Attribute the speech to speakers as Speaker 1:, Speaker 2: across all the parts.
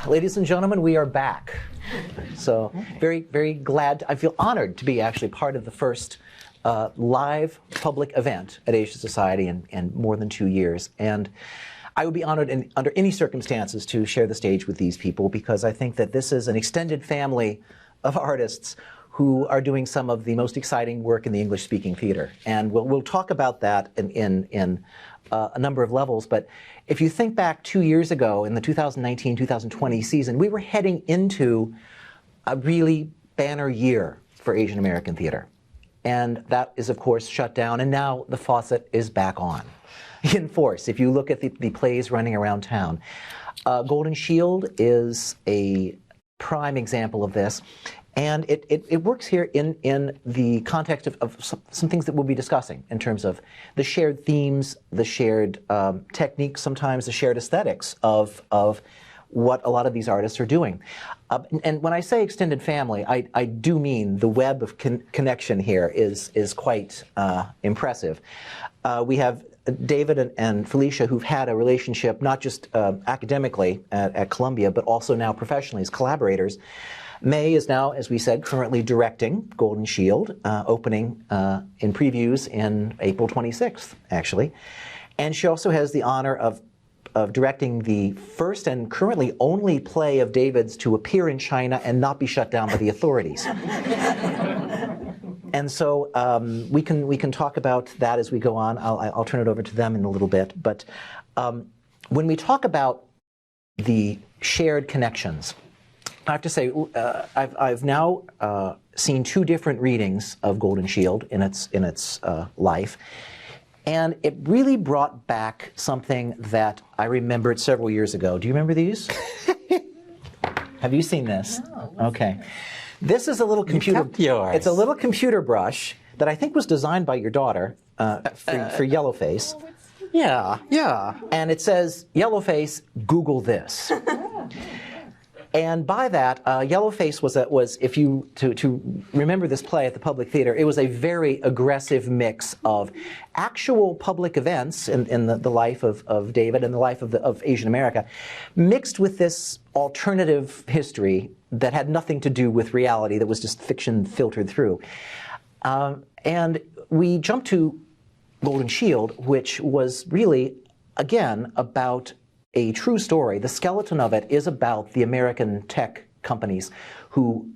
Speaker 1: Ladies and gentlemen, we are back. So very, very glad. I feel honored to be actually part of the first live public event at Asia Society in more than 2 years. And I would be honored under any circumstances to share the stage with these people, because I think that this is an extended family of artists who are doing some of the most exciting work in the English-speaking theater. And we'll talk about that in a number of levels. But if you think back 2 years ago in the 2019-2020 season, we were heading into a really banner year for Asian American theater. And that is, of course, shut down, and now the faucet is back on in force. If you look at the plays running around town. Golden Shield is a prime example of this. And it works here in the context of some things that we'll be discussing in terms of the shared themes, the shared techniques, sometimes the shared aesthetics of what a lot of these artists are doing. And when I say extended family, I do mean the web of connection here is quite impressive. We have David and Felicia, who've had a relationship not just academically at Columbia, but also now professionally as collaborators. May is now, as we said, currently directing Golden Shield, opening in previews in April 26th, actually. And she also has the honor of directing the first and currently only play of David's to appear in China and not be shut down by the authorities. And so we can talk about that as we go on. I'll turn it over to them in a little bit. But when we talk about the shared connections, I have to say, I've now seen 2 different readings of Golden Shield in its life, and it really brought back something that I remembered several years ago. Do you remember these? Have you seen this?
Speaker 2: No.
Speaker 1: Okay. This is a little computer.
Speaker 2: You kept yours.
Speaker 1: It's a little computer brush that I think was designed by your daughter for Yellowface.
Speaker 2: Yeah, yeah.
Speaker 1: And it says, "Yellowface, Google this." And by that, Yellowface was if you to remember this play at the Public Theater, it was a very aggressive mix of actual public events in the life of David and the life of Asian America, mixed with this alternative history that had nothing to do with reality, that was just fiction filtered through. And we jumped to Golden Shield, which was really, again, about a true story. The skeleton of it is about the American tech companies who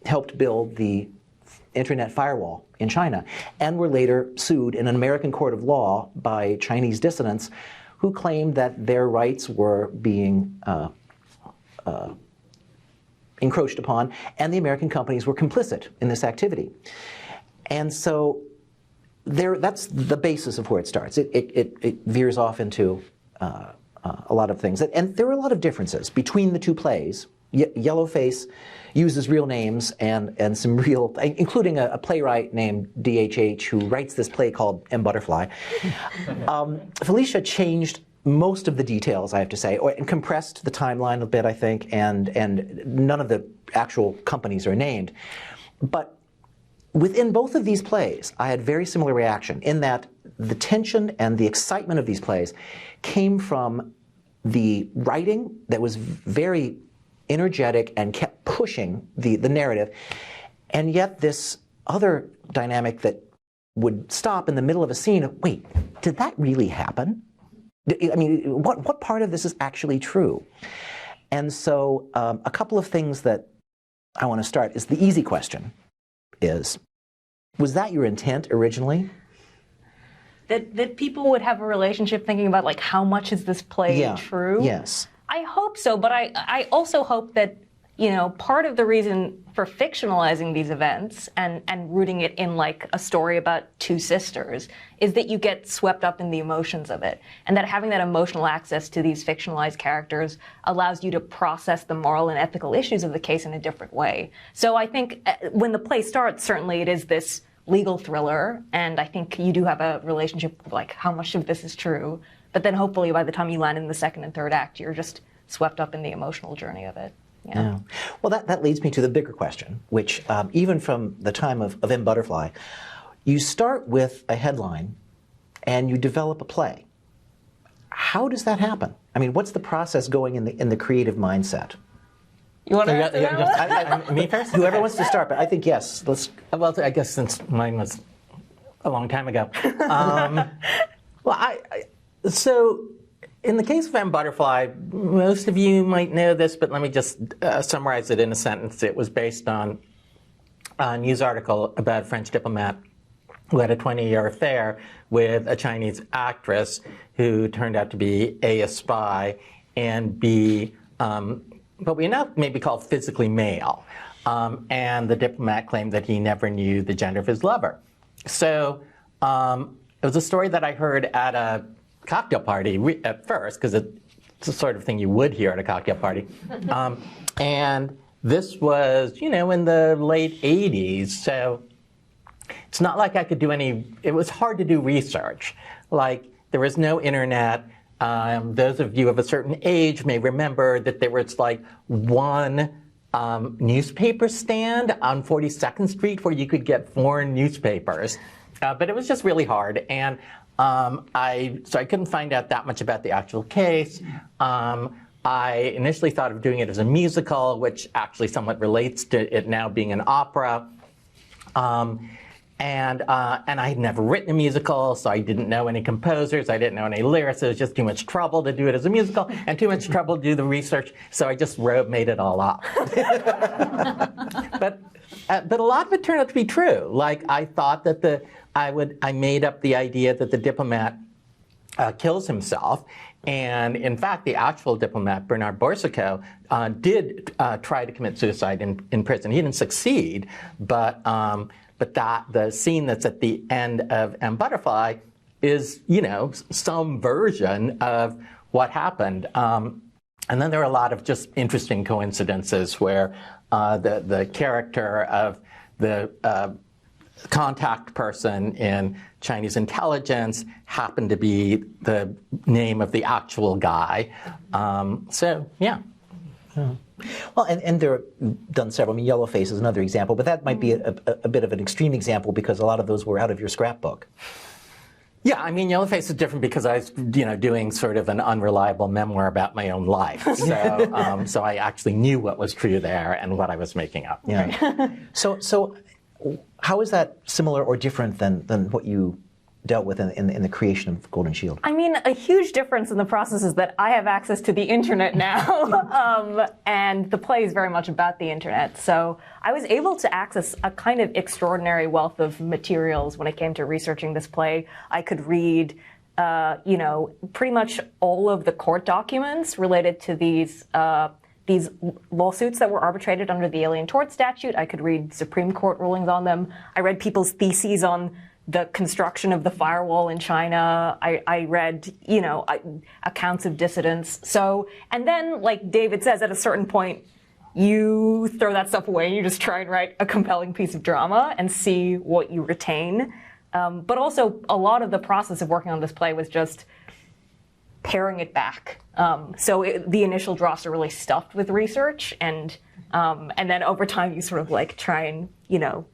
Speaker 1: helped build the internet firewall in China and were later sued in an American court of law by Chinese dissidents who claimed that their rights were being encroached upon, and the American companies were complicit in this activity. And so that's the basis of where it starts. It veers off into a lot of things. And there are a lot of differences between the 2 plays. Yellowface uses real names and some real, including a playwright named DHH who writes this play called M. Butterfly. Felicia changed most of the details, I have to say, and compressed the timeline a bit, I think, and none of the actual companies are named. But within both of these plays, I had very similar reaction in that the tension and the excitement of these plays came from the writing that was very energetic and kept pushing the narrative, and yet this other dynamic that would stop in the middle of a scene. Wait, did that really happen? I mean, what part of this is actually true? And so a couple of things that I want to start is the easy question is, was that your intent originally?
Speaker 3: That people would have a relationship thinking about, like, how much is this play true?
Speaker 1: Yes.
Speaker 3: I hope so, but I also hope that, you know, part of the reason for fictionalizing these events and rooting it in, like, a story about 2 sisters is that you get swept up in the emotions of it, and that having that emotional access to these fictionalized characters allows you to process the moral and ethical issues of the case in a different way. So I think when the play starts, certainly it is this legal thriller, and I think you do have a relationship with, like, how much of this is true, but then hopefully by the time you land in the 2nd and 3rd act, you're just swept up in the emotional journey of it. Yeah.
Speaker 1: Well, that leads me to the bigger question, which even from the time of M. Butterfly, you start with a headline and you develop a play. how does that happen? I mean, what's the process going in the creative mindset?
Speaker 3: You want to answer that one?
Speaker 2: Me first?
Speaker 1: Whoever wants to start, but I think yes. Let's.
Speaker 2: Well, I guess since mine was a long time ago. So in the case of M. Butterfly, most of you might know this, but let me just summarize it in a sentence. It was based on a news article about a French diplomat who had a 20-year affair with a Chinese actress who turned out to be A, a spy, and B, what we now maybe call physically male. And the diplomat claimed that he never knew the gender of his lover. So it was a story that I heard at a cocktail party at first, because it's the sort of thing you would hear at a cocktail party. And this was, in the late 80s, so it's not like I could do it was hard to do research. Like, there was no internet. Those of you of a certain age may remember that there was like one newspaper stand on 42nd Street where you could get foreign newspapers. But it was just really hard. And I couldn't find out that much about the actual case. I initially thought of doing it as a musical, which actually somewhat relates to it now being an opera. And I had never written a musical, so I didn't know any composers, I didn't know any lyrics. It was just too much trouble to do it as a musical, and too much trouble to do the research, so I just made it all up. But a lot of it turned out to be true. Like, I thought that I made up the idea that the diplomat kills himself. And in fact, the actual diplomat, Bernard Borsico, did try to commit suicide in prison. He didn't succeed, but the scene that's at the end of M. Butterfly is, some version of what happened. And then there are a lot of just interesting coincidences where the character of the contact person in Chinese intelligence happened to be the name of the actual guy. Yeah.
Speaker 1: Well, and there are done several. I mean, Yellowface is another example, but that might be a bit of an extreme example because a lot of those were out of your scrapbook.
Speaker 2: Yeah, I mean, Yellowface is different because I was, doing sort of an unreliable memoir about my own life. So, so I actually knew what was true there and what I was making up.
Speaker 1: Yeah. So, how is that similar or different than what you dealt with in the creation of Golden Shield?
Speaker 3: I mean, a huge difference in the process is that I have access to the internet now, and the play is very much about the internet. So I was able to access a kind of extraordinary wealth of materials when it came to researching this play. I could read, pretty much all of the court documents related to these lawsuits that were arbitrated under the Alien Tort Statute. I could read Supreme Court rulings on them. I read people's theses on the construction of the firewall in China. I read, accounts of dissidents. So, and then, like David says, at a certain point, you throw that stuff away and you just try and write a compelling piece of drama and see what you retain. But also, a lot of the process of working on this play was just paring it back. The initial drafts are really stuffed with research, and then over time you sort of like try and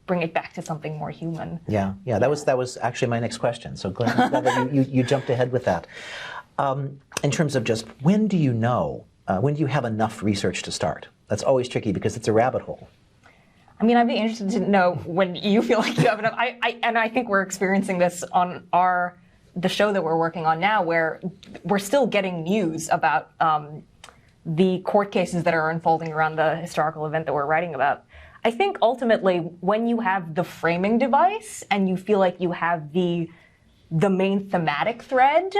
Speaker 3: bring it back to something more human.
Speaker 1: Yeah. That was actually my next question. So glad that you jumped ahead with that. In terms of just when do you know? When do you have enough research to start? That's always tricky because it's a rabbit hole.
Speaker 3: I mean, I'd be interested to know when you feel like you have enough. I think we're experiencing this on the show that we're working on now, where we're still getting news about the court cases that are unfolding around the historical event that we're writing about. I think ultimately, when you have the framing device and you feel like you have the main thematic thread,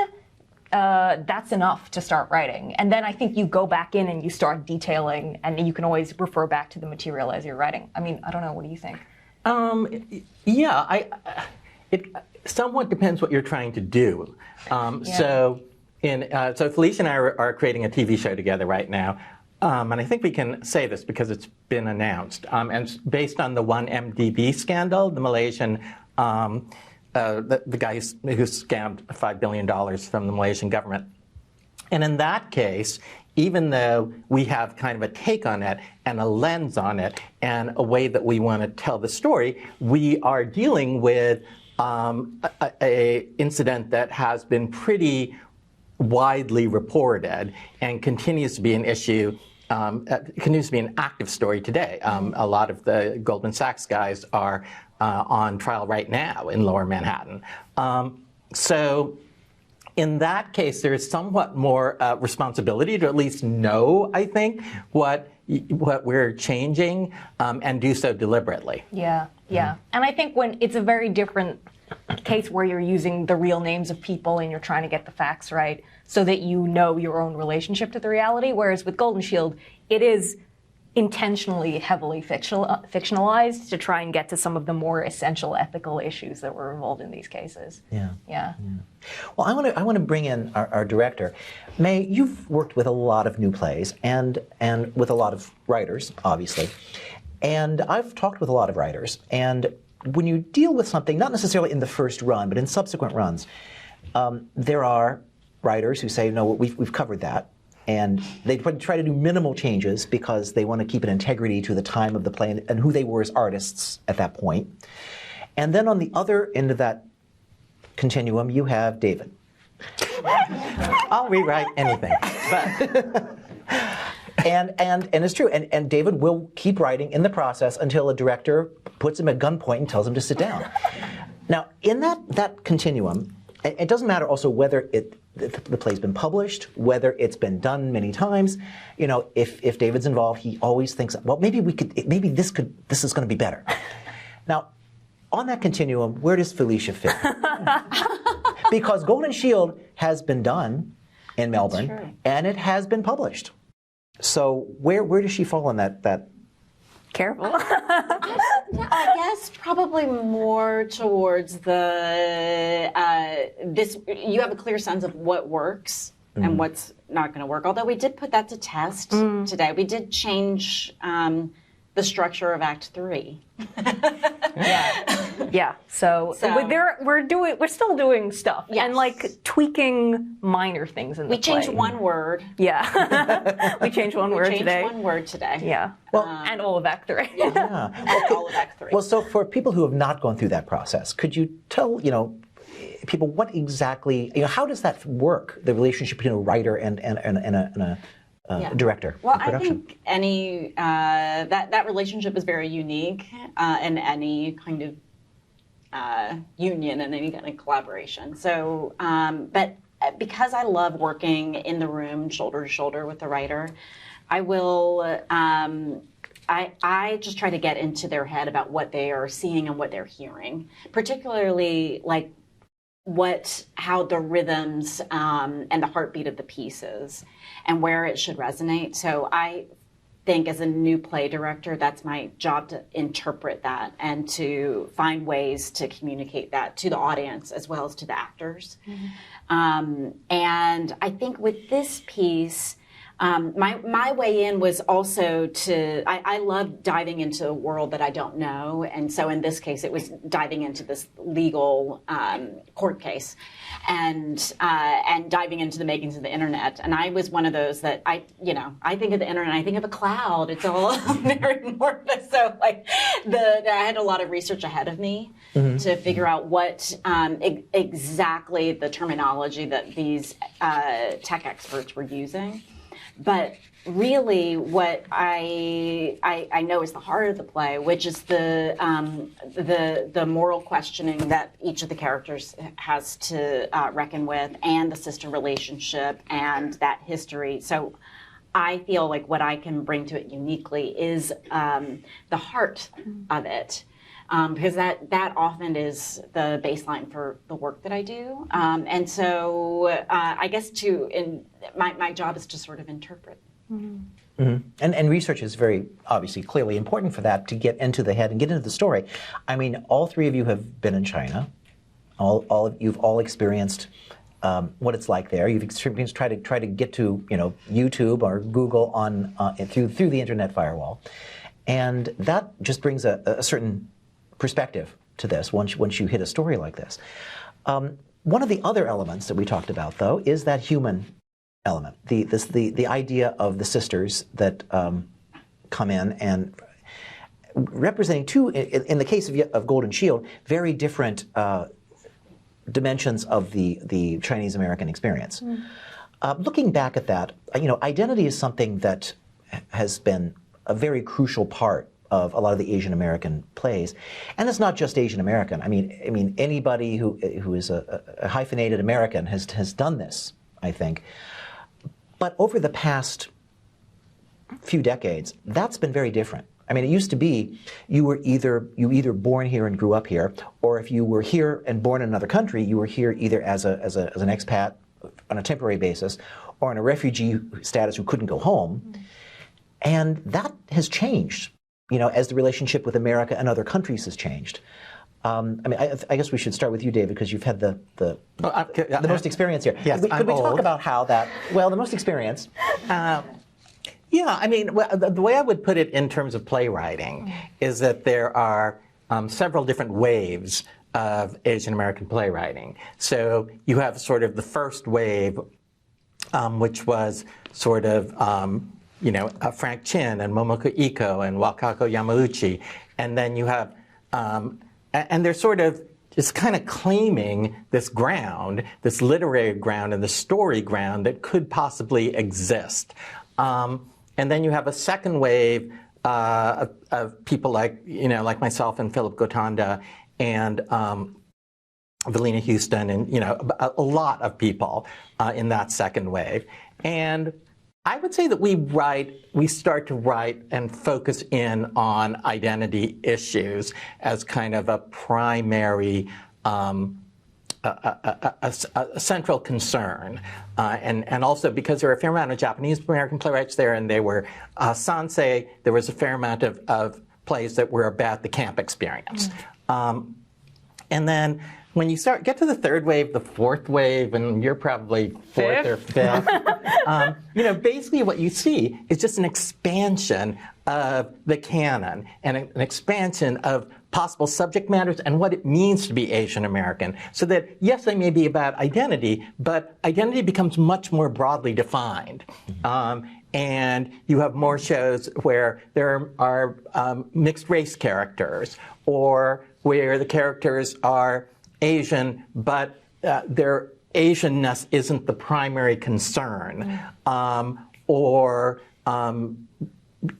Speaker 3: that's enough to start writing. And then I think you go back in and you start detailing, and you can always refer back to the material as you're writing. I mean, I don't know. What do you think?
Speaker 2: It somewhat depends what you're trying to do. So Felicia and I are creating a TV show together right now. And I think we can say this because it's been announced. And it's based on the 1MDB scandal, the Malaysian, the guy who scammed $5 billion from the Malaysian government. And in that case, even though we have kind of a take on it and a lens on it and a way that we want to tell the story, we are dealing with a incident that has been pretty widely reported and continues to be an issue. Continues to be an active story today. A lot of the Goldman Sachs guys are on trial right now in Lower Manhattan. So in that case, there is somewhat more responsibility to at least know, I think, what we're changing and do so deliberately.
Speaker 3: Yeah, yeah. And I think when it's a very different case where you're using the real names of people and you're trying to get the facts right so that you know your own relationship to the reality, whereas with Golden Shield, it is intentionally heavily fictionalized to try and get to some of the more essential ethical issues that were involved in these cases. Yeah.
Speaker 1: Well, I want to bring in our director. May, you've worked with a lot of new plays and with a lot of writers, obviously. And I've talked with a lot of writers. And when you deal with something, not necessarily in the first run, but in subsequent runs, there are writers who say, no, we've covered that. And they try to do minimal changes because they want to keep an integrity to the time of the play and who they were as artists at that point. And then on the other end of that continuum, you have David.
Speaker 2: I'll rewrite anything. But
Speaker 1: and it's true. And David will keep writing in the process until a director puts him at gunpoint and tells him to sit down. Now, in that continuum, it doesn't matter also whether the play's been published, whether it's been done many times. You know, if David's involved, he always thinks, well, maybe this is going to be better. Now, on that continuum, where does Felicia fit? Because Golden Shield has been done in Melbourne, and it has been published. So where does she fall on that?
Speaker 3: Careful.
Speaker 4: I guess probably more towards the you have a clear sense of what works and what's not going to work. Although we did put that to test today. We did change the structure of Act 3.
Speaker 3: Yeah. So we're still doing stuff and like tweaking minor things in the
Speaker 4: play. We changed one word.
Speaker 3: Yeah. We changed one word today.
Speaker 4: One word today.
Speaker 3: Yeah. Well, and all of Act 3.
Speaker 4: Yeah. And all of Act 3.
Speaker 1: Well, so for people who have not gone through that process, could you tell people what exactly how does that work? The relationship between a writer and a director.
Speaker 4: Well, I think any that relationship is very unique in any kind of union and any kind of collaboration. So, but because I love working in the room, shoulder to shoulder with the writer, I will. I just try to get into their head about what they are seeing and what they're hearing, particularly like how the rhythms and the heartbeat of the pieces and where it should resonate. So I think as a new play director, that's my job to interpret that and to find ways to communicate that to the audience as well as to the actors. And I think with this piece, my way in was also I love diving into a world that I don't know. And so in this case, it was diving into this legal court case and diving into the makings of the internet. And I was one of those that I think of the internet, I think of a cloud. It's all very amorphous. So like I had a lot of research ahead of me to figure out what exactly the terminology that these tech experts were using. But really, what I know is the heart of the play, which is the moral questioning that each of the characters has to reckon with, and the sister relationship and that history. So I feel like what I can bring to it uniquely is the heart of it. Because that often is the baseline for the work that I do. And so I guess my job is to sort of interpret.
Speaker 1: And research is very obviously clearly important for that, to get into the head and get into the story. I mean, all three of you have been in China. You've all experienced what it's like there. You've experienced try to get to YouTube or Google through the internet firewall, and that just brings a certain perspective to this once you hit a story like this. One of the other elements that we talked about, though, is that human element, the idea of the sisters that come in and representing two, in the case of Golden Shield, very different dimensions of the Chinese American experience. Looking back at that, identity is something that has been a very crucial part of a lot of the Asian American plays, and it's not just Asian American. I mean anybody who is a hyphenated American has done this, I think. But over the past few decades, that's been very different. I mean, it used to be you were either born here and grew up here, or if you were here and born in another country, you were here either as an expat on a temporary basis, or in a refugee status who couldn't go home. And that has changed, as the relationship with America and other countries has changed. I guess we should start with you, David, because you've had the most experience here.
Speaker 2: Yes,
Speaker 1: could we talk about how that? Well, the most experience.
Speaker 2: Yeah, I mean, the way I would put it in terms of playwriting is that there are several different waves of Asian American playwriting. So you have sort of the first wave, which was sort of Frank Chin and Momoko Iko and Wakako Yamauchi, and then you have and they're sort of just kind of claiming this ground, this literary ground and the story ground that could possibly exist. And then you have a second wave of people like myself and Philip Gotanda and Valina Houston and a lot of people in that second wave. And I would say that we start to write and focus in on identity issues as kind of a primary a central concern, and also because there are a fair amount of Japanese American playwrights there, and they were Sansei. There was a fair amount of plays that were about the camp experience, and then when you get to the third wave, the fourth wave, and you're probably fourth or fifth, basically what you see is just an expansion of the canon and an expansion of possible subject matters and what it means to be Asian American. So that, yes, they may be about identity, but identity becomes much more broadly defined. And you have more shows where there are mixed race characters, or where the characters are Asian, but their Asianness isn't the primary concern,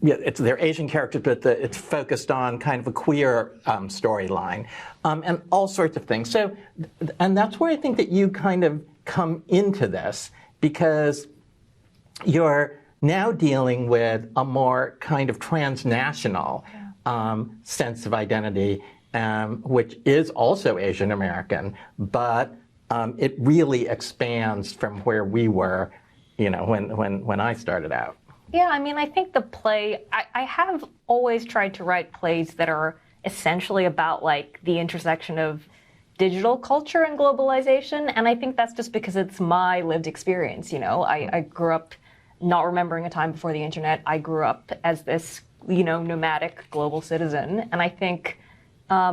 Speaker 2: they're Asian characters, but it's focused on kind of a queer storyline, and all sorts of things. So, and that's where I think that you kind of come into this, because you're now dealing with a more kind of transnational sense of identity, which is also Asian American, but it really expands from where we were, when I started out.
Speaker 3: Yeah, I mean, I think the play, I have always tried to write plays that are essentially about like the intersection of digital culture and globalization, and I think that's just because it's my lived experience, I grew up not remembering a time before the internet. I grew up as this, nomadic global citizen, and I think I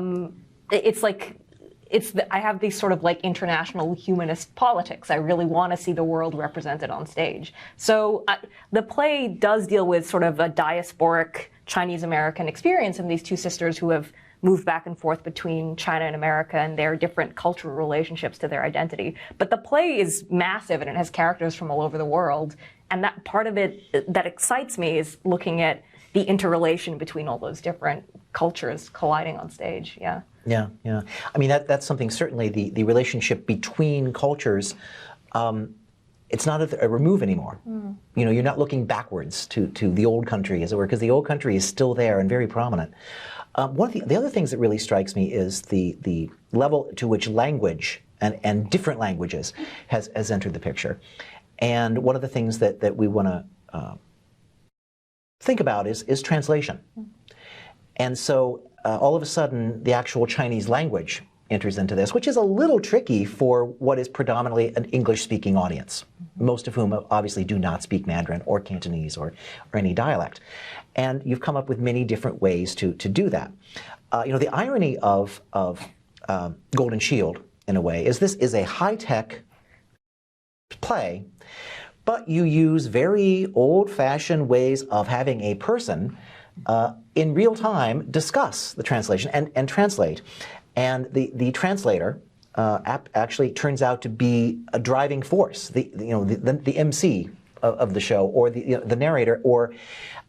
Speaker 3: have these sort of like international humanist politics. I really want to see the world represented on stage. So the play does deal with sort of a diasporic Chinese American experience of these two sisters who have moved back and forth between China and America and their different cultural relationships to their identity. But the play is massive and it has characters from all over the world. And that part of it that excites me is looking at the interrelation between all those different cultures colliding on stage. Yeah.
Speaker 1: Yeah. I mean, that's something, certainly the relationship between cultures, it's not a remove anymore. You're not looking backwards to the old country, as it were, because the old country is still there and very prominent. One of the other things that really strikes me is the level to which language and different languages has entered the picture. And one of the things that we want to think about is translation. And so all of a sudden, the actual Chinese language enters into this, which is a little tricky for what is predominantly an English-speaking audience, most of whom obviously do not speak Mandarin or Cantonese or any dialect. And you've come up with many different ways to do that. The irony of Golden Shield, in a way, is this is a high-tech play, but you use very old-fashioned ways of having a person in real time discuss the translation and translate. And the translator actually turns out to be a driving force, the MC of the show, or the narrator, or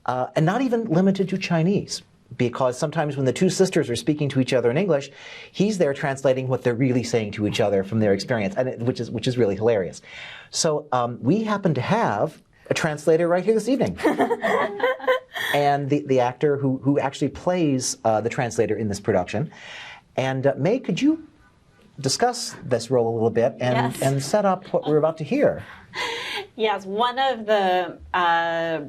Speaker 1: and not even limited to Chinese, because sometimes when the two sisters are speaking to each other in English, he's there translating what they're really saying to each other from their experience, and which is really hilarious. So we happen to have a translator right here this evening. And the actor who actually plays the translator in this production. And May, could you discuss this role a little bit and set up what we're about to hear?
Speaker 4: Yes, one of the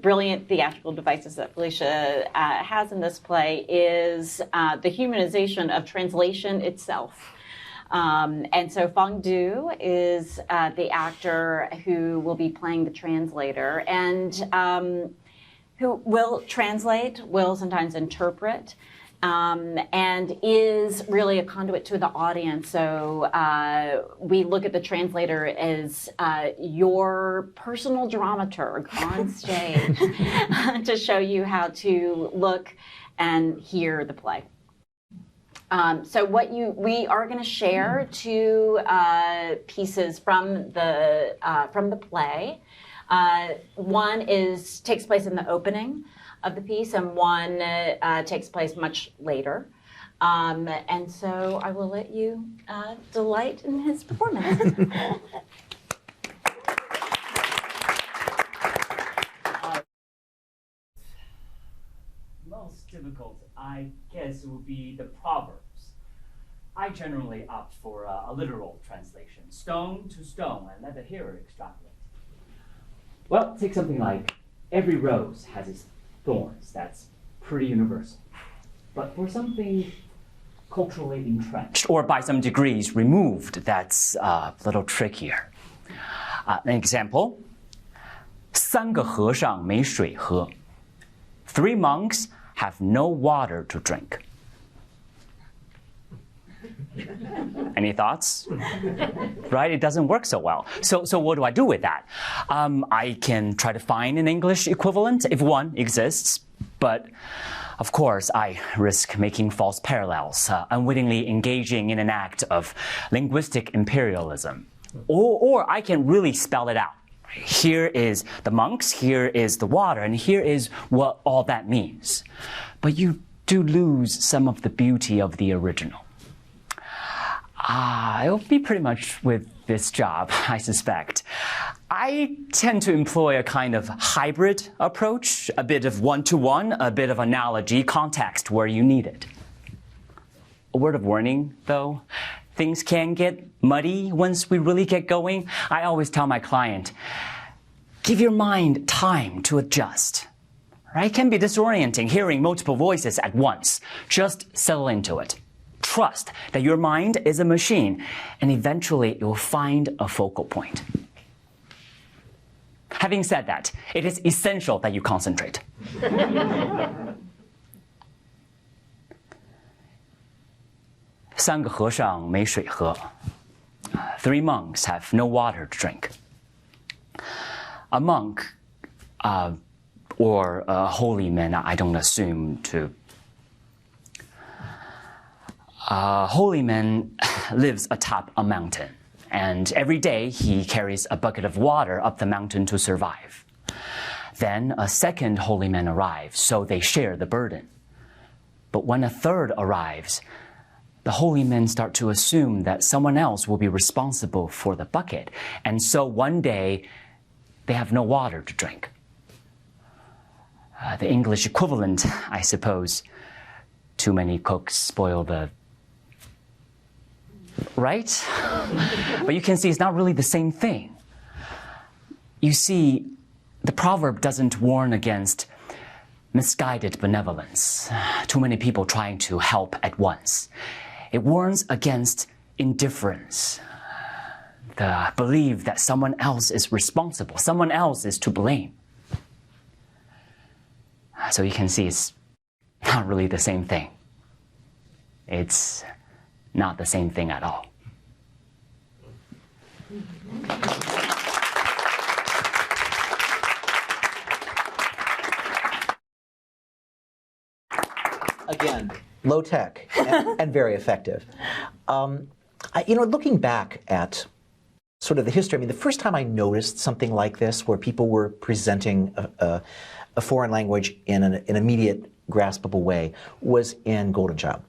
Speaker 4: brilliant theatrical devices that Felicia has in this play is the humanization of translation itself. And so Fang is the actor who will be playing the translator, and who will translate, will sometimes interpret, and is really a conduit to the audience. So we look at the translator as your personal dramaturg on stage to show you how to look and hear the play. So we are going to share two pieces from the play. One takes place in the opening of the piece, and one takes place much later. And so I will let you delight in his performance.
Speaker 5: Most difficult, I guess, would be the proverbs. I generally opt for a literal translation, stone to stone, and let the hearer extrapolate. Well, take something like, every rose has its thorns. That's pretty universal. But for something culturally entrenched, or by some degrees removed, that's a little trickier. An example, 3个和尚没水喝. 3 monks have no water to drink. Any thoughts? Right? It doesn't work so well. So what do I do with that? I can try to find an English equivalent if one exists, but of course I risk making false parallels, unwittingly engaging in an act of linguistic imperialism. Or I can really spell it out. Here is the monks, here is the water, and here is what all that means. But you do lose some of the beauty of the original. It'll be pretty much with this job, I suspect. I tend to employ a kind of hybrid approach, a bit of one-to-one, a bit of analogy, context where you need it. A word of warning, though. Things can get muddy once we really get going. I always tell my client, give your mind time to adjust. Right? It can be disorienting hearing multiple voices at once. Just settle into it. Trust that your mind is a machine, and eventually it will find a focal point. Having said that, it is essential that you concentrate. 3个和尚没水喝. 3 monks have no water to drink. A monk, or a holy man, I don't assume to. A holy man lives atop a mountain, and every day he carries a bucket of water up the mountain to survive. Then a second holy man arrives, so they share the burden. But when a third arrives, the holy men start to assume that someone else will be responsible for the bucket, and so one day they have no water to drink. The English equivalent, I suppose, too many cooks spoil the... Right? But you can see it's not really the same thing. You see, the proverb doesn't warn against misguided benevolence, too many people trying to help at once. It warns against indifference, the belief that someone else is responsible, someone else is to blame. So you can see it's not really the same thing. It's not the same thing at all.
Speaker 1: Again, low tech and very effective. Looking back at sort of the history, I mean, the first time I noticed something like this, where people were presenting a foreign language in an immediate, graspable way, was in Golden Child.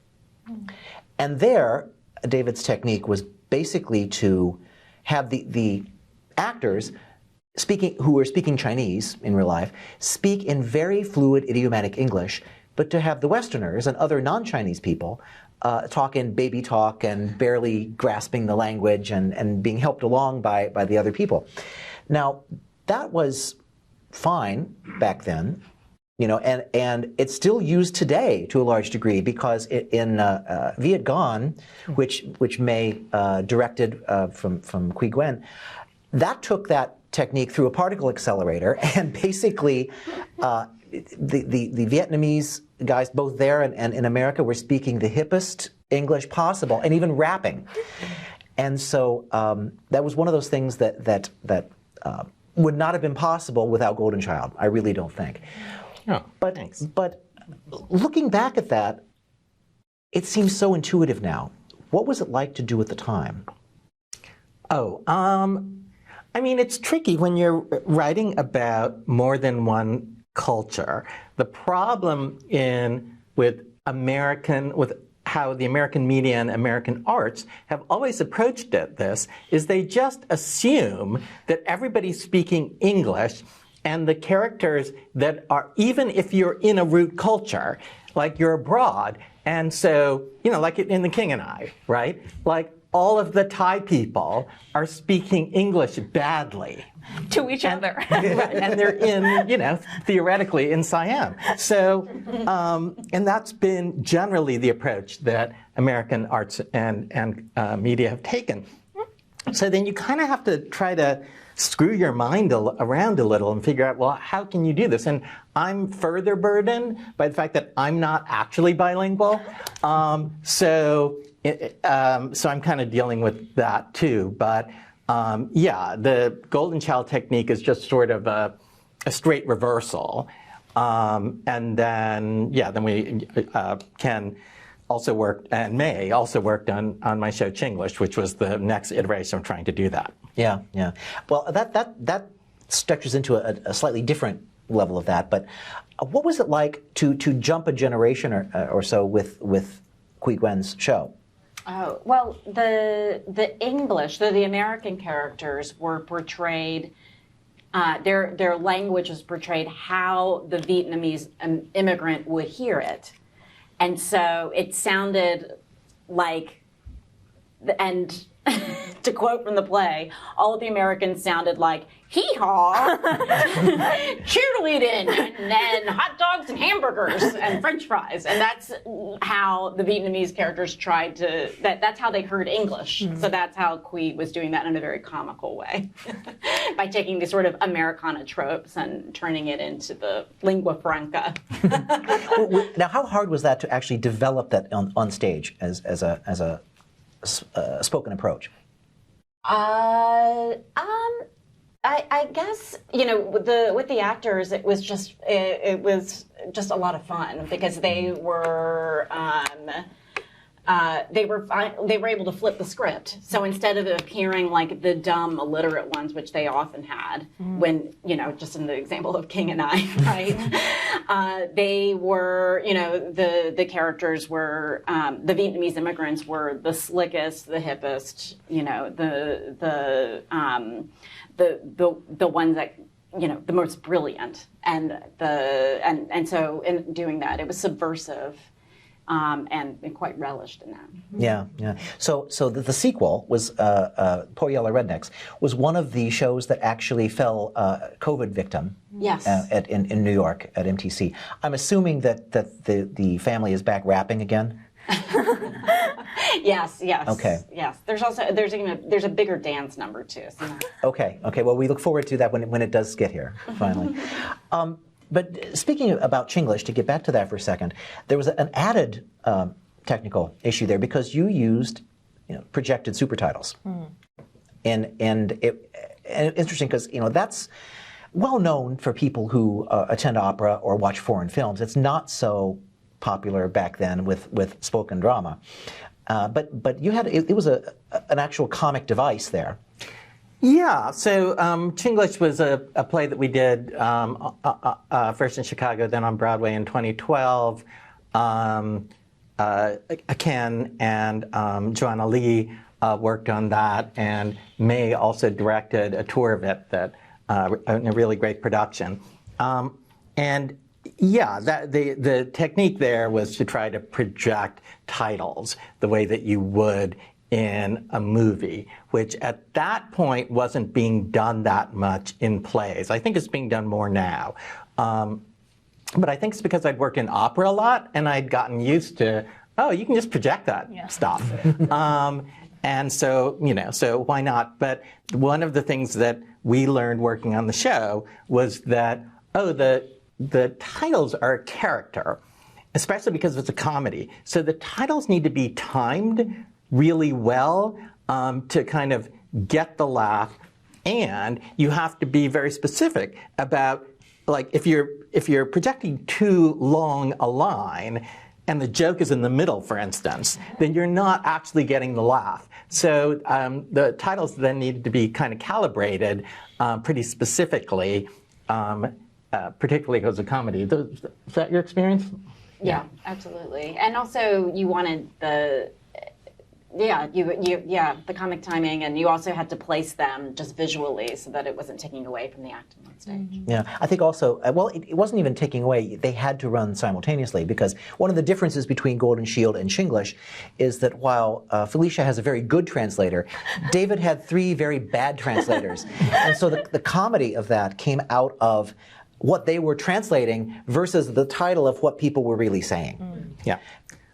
Speaker 1: And there, David's technique was basically to have the actors who were speaking Chinese in real life speak in very fluid idiomatic English, but to have the Westerners and other non-Chinese people talk in baby talk and barely grasping the language and being helped along by the other people. Now, that was fine back then, and it's still used today to a large degree, because in Viet Gone, which May directed from Quy Nguyen, that took that technique through a particle accelerator, and basically the Vietnamese guys, both there and in America, were speaking the hippest English possible, and even rapping. And so that was one of those things that would not have been possible without Golden Child. I really don't think.
Speaker 2: Oh,
Speaker 1: but
Speaker 2: thanks.
Speaker 1: But looking back at that, it seems so intuitive now. What was it like to do at the time?
Speaker 2: Oh, I mean, it's tricky when you're writing about more than one culture. The problem with how the American media and American arts have always approached this is they just assume that everybody's speaking English, and the characters that are, even if you're in a root culture, like you're abroad, and so, like in The King and I, right? Like, all of the Thai people are speaking English badly.
Speaker 3: To each other.
Speaker 2: And they're in, theoretically in Siam. So, and that's been generally the approach that American arts and media have taken. So then you kind of have to try to screw your mind around a little and figure out, well, how can you do this? And I'm further burdened by the fact that I'm not actually bilingual. So I'm kind of dealing with that too. But yeah, the Golden Child technique is just sort of a straight reversal. And then, then we can also work, and May also worked on my show Chinglish, which was the next iteration of trying to do that.
Speaker 1: Yeah, yeah. Well, that stretches into a slightly different level of that. But what was it like to jump a generation or so with Quy Nguyen's show?
Speaker 4: Oh, well, the English, the American characters were portrayed, their language was portrayed how the Vietnamese immigrant would hear it. And so it sounded like, and to quote from the play, all of the Americans sounded like hee-haw, cheerleading, and hot dogs and hamburgers and French fries. And that's how the Vietnamese characters tried to, that's how they heard English. Mm-hmm. So that's how Quy was doing that in a very comical way, by taking these sort of Americana tropes and turning it into the lingua franca.
Speaker 1: Now, how hard was that to actually develop that on stage as a spoken approach?
Speaker 4: I guess, with the actors, it was just a lot of fun, because they were able to flip the script. So instead of appearing like the dumb illiterate ones, which they often had, when, just in the example of King and I, right? They were, the characters were, the Vietnamese immigrants were the slickest, the hippest, the ones that, the most brilliant. And so in doing that, it was subversive. And quite relished in that.
Speaker 1: Yeah, yeah. So the sequel was Poor Yellow Rednecks was one of the shows that actually fell COVID victim.
Speaker 4: Yes.
Speaker 1: In New York at MTC. I'm assuming that the family is back rapping again.
Speaker 4: Yes.
Speaker 1: Okay.
Speaker 4: Yes. There's a bigger dance number too. So.
Speaker 1: Okay. Well, we look forward to that when it does get here finally. But speaking about Chinglish, to get back to that for a second, there was an added technical issue there, because you used projected supertitles. And it's interesting because that's well known for people who attend opera or watch foreign films. It's not so popular back then with spoken drama. But you had it was an actual comic device there.
Speaker 2: Yeah, so Chinglish was a play that we did first in Chicago, then on Broadway in 2012. Ken and Joanna Lee worked on that, and May also directed a tour of it, that a really great production. And yeah, the technique there was to try to project titles the way that you would in a movie, which at that point wasn't being done that much in plays. I think it's being done more now. But I think it's because I'd worked in opera a lot, and I'd gotten used to, oh, you can just project that stuff. And so, so why not? But one of the things that we learned working on the show was that, oh, the titles are a character, especially because it's a comedy. So the titles need to be timed really well to kind of get the laugh, and you have to be very specific about, like, if you're projecting too long a line and the joke is in the middle, for instance, then you're not actually getting the laugh. So the titles then need to be kind of calibrated pretty specifically, particularly because of comedy. Is that your experience?
Speaker 4: Yeah, absolutely. And also, you wanted the the comic timing, and you also had to place them just visually so that it wasn't taking away from the acting on stage.
Speaker 1: Yeah, I think also, well, it wasn't even taking away. They had to run simultaneously, because one of the differences between Golden Shield and Chinglish is that while Felicia has a very good translator, David had 3 very bad translators. And so the comedy of that came out of what they were translating versus the title of what people were really saying.
Speaker 2: Yeah.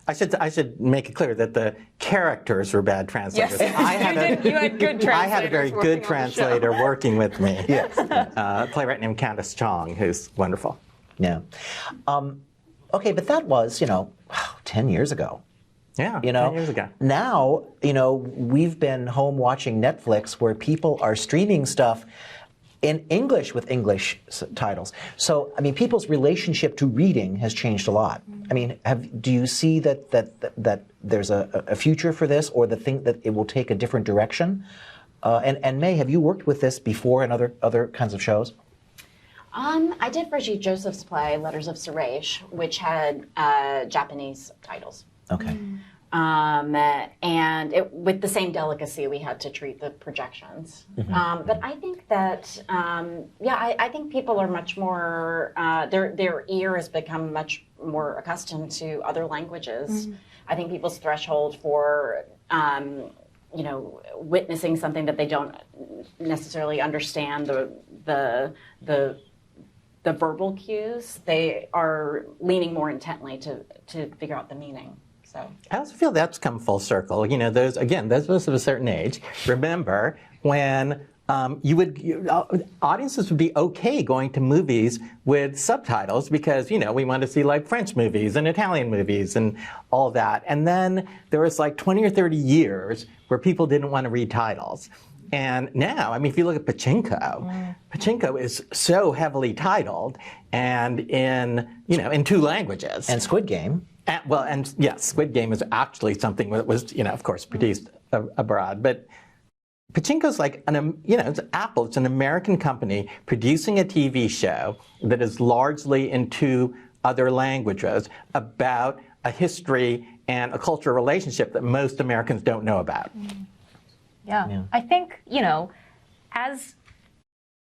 Speaker 2: I should make it clear that the characters were bad translators.
Speaker 3: Yes. You had good translators.
Speaker 2: I had a very good translator working with me. Yes. A playwright named Candace Chong, who's wonderful.
Speaker 1: Yeah. Okay, but that was, 10 years ago.
Speaker 2: Yeah, 10 years ago.
Speaker 1: Now, we've been home watching Netflix where people are streaming stuff in English with English titles. So, I mean, people's relationship to reading has changed a lot. I mean, do you see that there's a future for this, or think that it will take a different direction? And May, have you worked with this before in other kinds of shows?
Speaker 4: I did Brigitte Joseph's play, Letters of Suresh, which had Japanese titles.
Speaker 1: Okay.
Speaker 4: And with the same delicacy, we had to treat the projections. Mm-hmm. But I think that, I think people are much more, their ear has become much more accustomed to other languages. Mm-hmm. I think people's threshold for, witnessing something that they don't necessarily understand, the verbal cues, they are leaning more intently to figure out the meaning. So.
Speaker 2: I also feel that's come full circle. Those of us of a certain age remember when audiences would be okay going to movies with subtitles because, we want to see like French movies and Italian movies and all that. And then there was like 20 or 30 years where people didn't want to read titles. And now, I mean, if you look at Pachinko, Pachinko is so heavily titled and in 2 languages.
Speaker 1: And Squid Game.
Speaker 2: And yes, Squid Game is actually something that was, of course, produced abroad. But Pachinko's like it's Apple. It's an American company producing a TV show that is largely in 2 other languages about a history and a cultural relationship that most Americans don't know about.
Speaker 3: Yeah. I think, as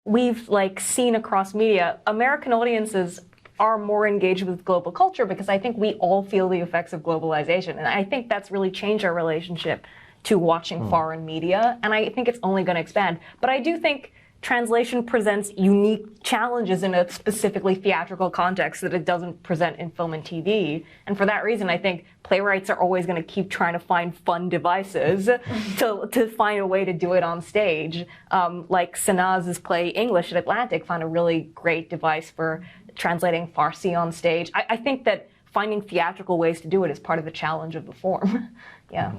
Speaker 3: we've seen across media, American audiences are more engaged with global culture because I think we all feel the effects of globalization. And I think that's really changed our relationship to watching foreign media. And I think it's only going to expand. But I do think translation presents unique challenges in a specifically theatrical context that it doesn't present in film and TV. And for that reason, I think playwrights are always going to keep trying to find fun devices to find a way to do it on stage. Like Sanaz's play English at Atlantic found a really great device for translating Farsi on stage. I think that finding theatrical ways to do it is part of the challenge of the form. Yeah.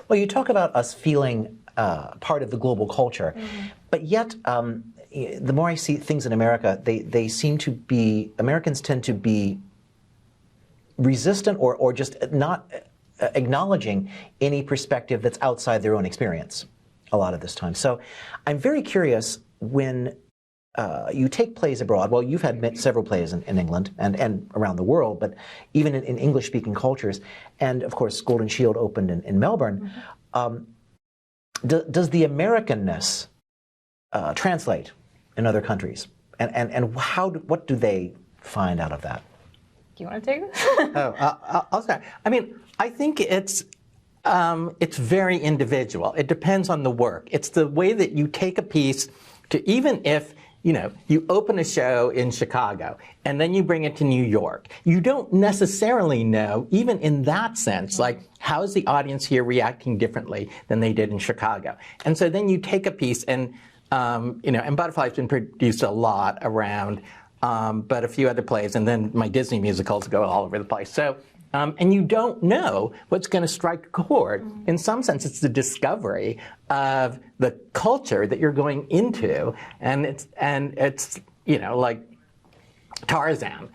Speaker 1: Well, you talk about us feeling part of the global culture, but yet the more I see things in America, they seem to be, Americans tend to be resistant or just not acknowledging any perspective that's outside their own experience a lot of this time. So I'm very curious when you take plays abroad. Well, you've had several plays in England and around the world, but even in English-speaking cultures. And of course, Golden Shield opened in Melbourne. Does the Americanness translate in other countries? And what do they find out of that?
Speaker 3: Do you want to take this?
Speaker 2: I'll start. I mean, I think it's very individual. It depends on the work. It's the way that you take a piece to, even if you open a show in Chicago and then you bring it to New York, you don't necessarily know, even in that sense, like, how is the audience here reacting differently than they did in Chicago? And so then you take a piece and Butterfly's been produced a lot around, but a few other plays, and then my Disney musicals go all over the place. So, and you don't know what's going to strike a chord. In some sense, it's the discovery of the culture that you're going into, and it's like Tarzan,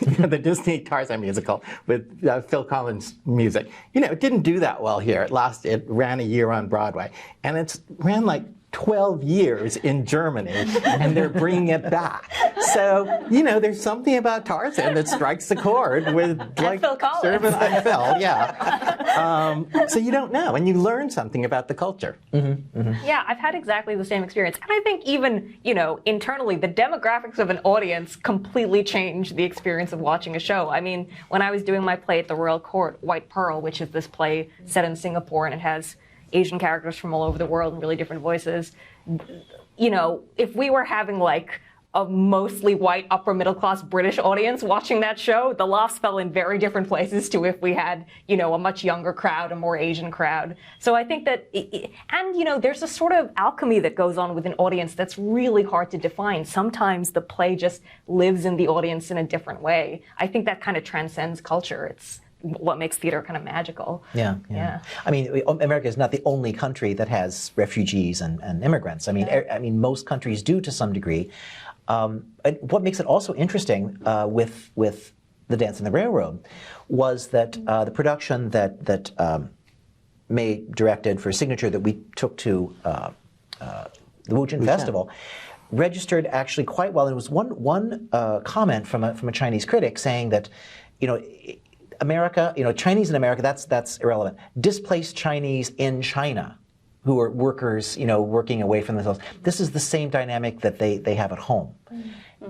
Speaker 2: the Disney Tarzan musical with Phil Collins music. It didn't do that well here. It ran a year on Broadway, and it ran like 12 years in Germany, and they're bringing it back. So, there's something about Tarzan that strikes the chord with, like,
Speaker 3: Phil Collins.
Speaker 2: Servant and Phil, yeah. So you don't know, and you learn something about the culture.
Speaker 3: Yeah, I've had exactly the same experience. And I think even, internally, the demographics of an audience completely change the experience of watching a show. I mean, when I was doing my play at the Royal Court, White Pearl, which is this play set in Singapore, and it has Asian characters from all over the world and really different voices. If we were having like a mostly white upper middle class British audience watching that show, the laughs fell in very different places to if we had, a much younger crowd, a more Asian crowd. So I think that, there's a sort of alchemy that goes on with an audience that's really hard to define. Sometimes the play just lives in the audience in a different way. I think that kind of transcends culture. It's what makes theater kind of magical.
Speaker 1: Yeah. I mean, America is not the only country that has refugees and immigrants. I mean, most countries do to some degree. What makes it also interesting with The Dance on the Railroad was that the production that May directed for Signature that we took to the Wujin Festival registered actually quite well. And it was one comment from a Chinese critic saying that, America, Chinese in America, that's irrelevant. Displaced Chinese in China, who are workers, working away from themselves. This is the same dynamic that they have at home.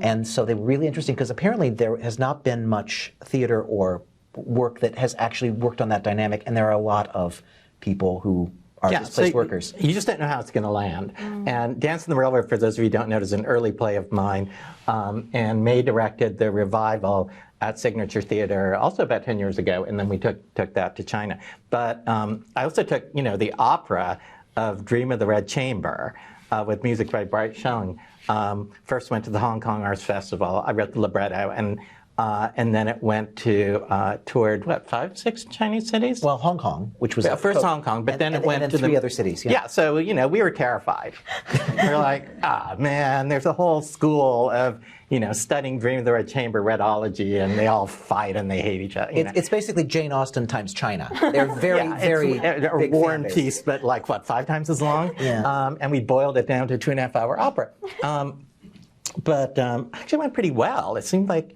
Speaker 1: And so they were really interesting because apparently there has not been much theater or work that has actually worked on that dynamic, and there are a lot of people who are displaced workers.
Speaker 2: You just don't know how it's going to land. And Dance on the Railroad, for those of you who don't know, is an early play of mine, and May directed the revival at Signature Theater also about 10 years ago, and then we took that to China. But I also took, the opera of Dream of the Red Chamber with music by Bright Sheng. First went to the Hong Kong Arts Festival. I wrote the libretto, and then it went to toured 5, 6 Chinese cities.
Speaker 1: Well, Hong Kong, which was
Speaker 2: first Hong Kong, but then it went to
Speaker 1: 3 other cities.
Speaker 2: Yeah, so we were terrified. We're like, man, there's a whole school of studying Dream of the Red Chamber redology, and they all fight and they hate each other.
Speaker 1: It's basically Jane Austen times China. They're very
Speaker 2: a War and Peace, but like 5 times as long.
Speaker 1: Yeah.
Speaker 2: And we boiled it down to a 2.5-hour opera. But actually went pretty well. It seemed like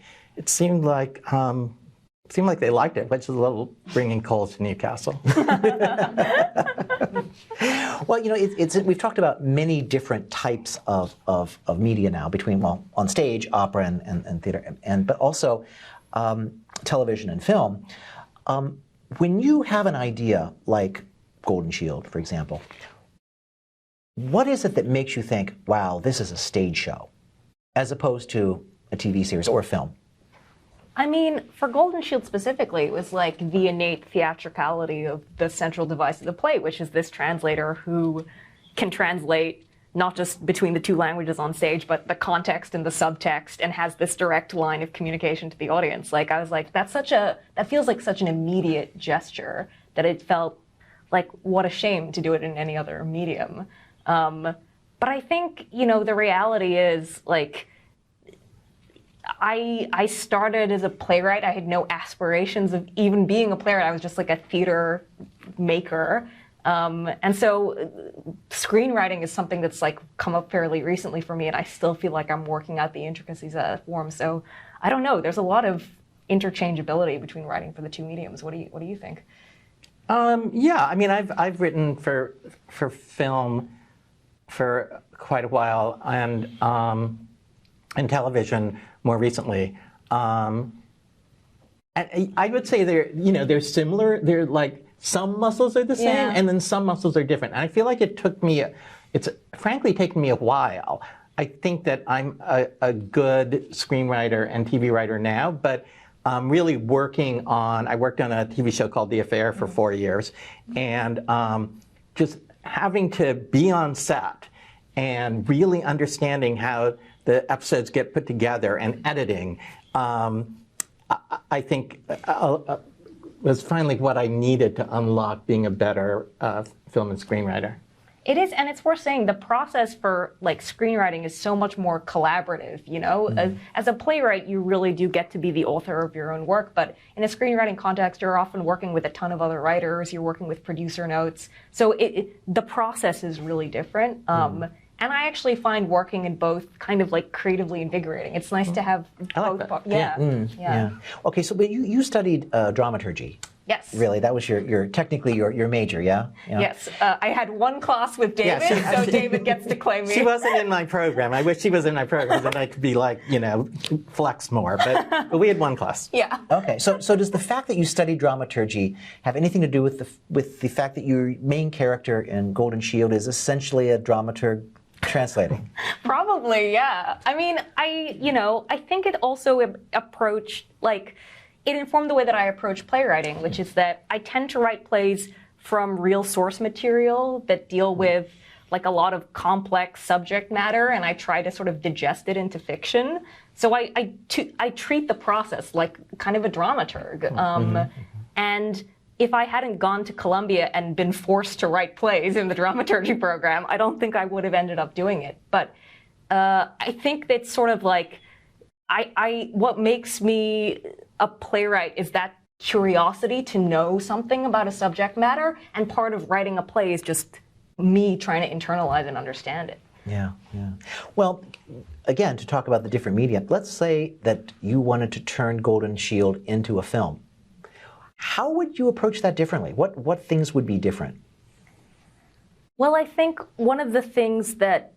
Speaker 2: they liked it, which is a little bringing coals to Newcastle.
Speaker 1: Well, we've talked about many different types of media now between, on stage, opera and theater, but also television and film. When you have an idea like Golden Shield, for example, what is it that makes you think, wow, this is a stage show, as opposed to a TV series or a film?
Speaker 3: I mean, for Golden Shield specifically, it was like the innate theatricality of the central device of the play, which is this translator who can translate not just between the 2 languages on stage, but the context and the subtext, and has this direct line of communication to the audience. Like, I was like, that feels like such an immediate gesture that it felt like, what a shame to do it in any other medium. But I think, the reality is, like, I started as a playwright. I had no aspirations of even being a playwright. I was just like a theater maker. And so screenwriting is something that's like come up fairly recently for me, and I still feel like I'm working out the intricacies of that form. So I don't know. There's a lot of interchangeability between writing for the two mediums. What do you think?
Speaker 2: Yeah, I mean, I've written for film for quite a while, and television more recently. And I would say they're similar. They're like some muscles are the same, and then some muscles are different. And I feel like it's frankly taken me a while. I think that I'm a good screenwriter and TV writer now, but really I worked on a TV show called The Affair for 4 years, and just having to be on set and really understanding how the episodes get put together and editing, I think was finally what I needed to unlock being a better film and screenwriter.
Speaker 3: It is, and it's worth saying the process for like screenwriting is so much more collaborative, you know? As a playwright, you really do get to be the author of your own work, but in a screenwriting context, you're often working with a ton of other writers, you're working with producer notes, so the process is really different. And I actually find working in both kind of like creatively invigorating. It's nice to have both parts. Yeah.
Speaker 1: Okay, so but you studied dramaturgy.
Speaker 3: Yes.
Speaker 1: Really, that was technically your major, yeah?
Speaker 3: Yes. I had one class with David, so David gets to claim me.
Speaker 2: She wasn't in my program. I wish she was in my program, then I could be like, flex more. But we had one class.
Speaker 3: Yeah.
Speaker 1: Okay. So does the fact that you studied dramaturgy have anything to do with the fact that your main character in Golden Shield is essentially a dramaturg translating?
Speaker 3: Probably, yeah. I mean, I think it also it informed the way that I approach playwriting, which is that I tend to write plays from real source material that deal with like a lot of complex subject matter, and I try to sort of digest it into fiction. So I treat the process like kind of a dramaturg. And if I hadn't gone to Columbia and been forced to write plays in the dramaturgy program, I don't think I would have ended up doing it. But I think that's sort of like, what makes me a playwright is that curiosity to know something about a subject matter, and part of writing a play is just me trying to internalize and understand it.
Speaker 1: Yeah. Well, again, to talk about the different media, let's say that you wanted to turn Golden Shield into a film. How would you approach that differently? What things would be different?
Speaker 3: Well, I think one of the things that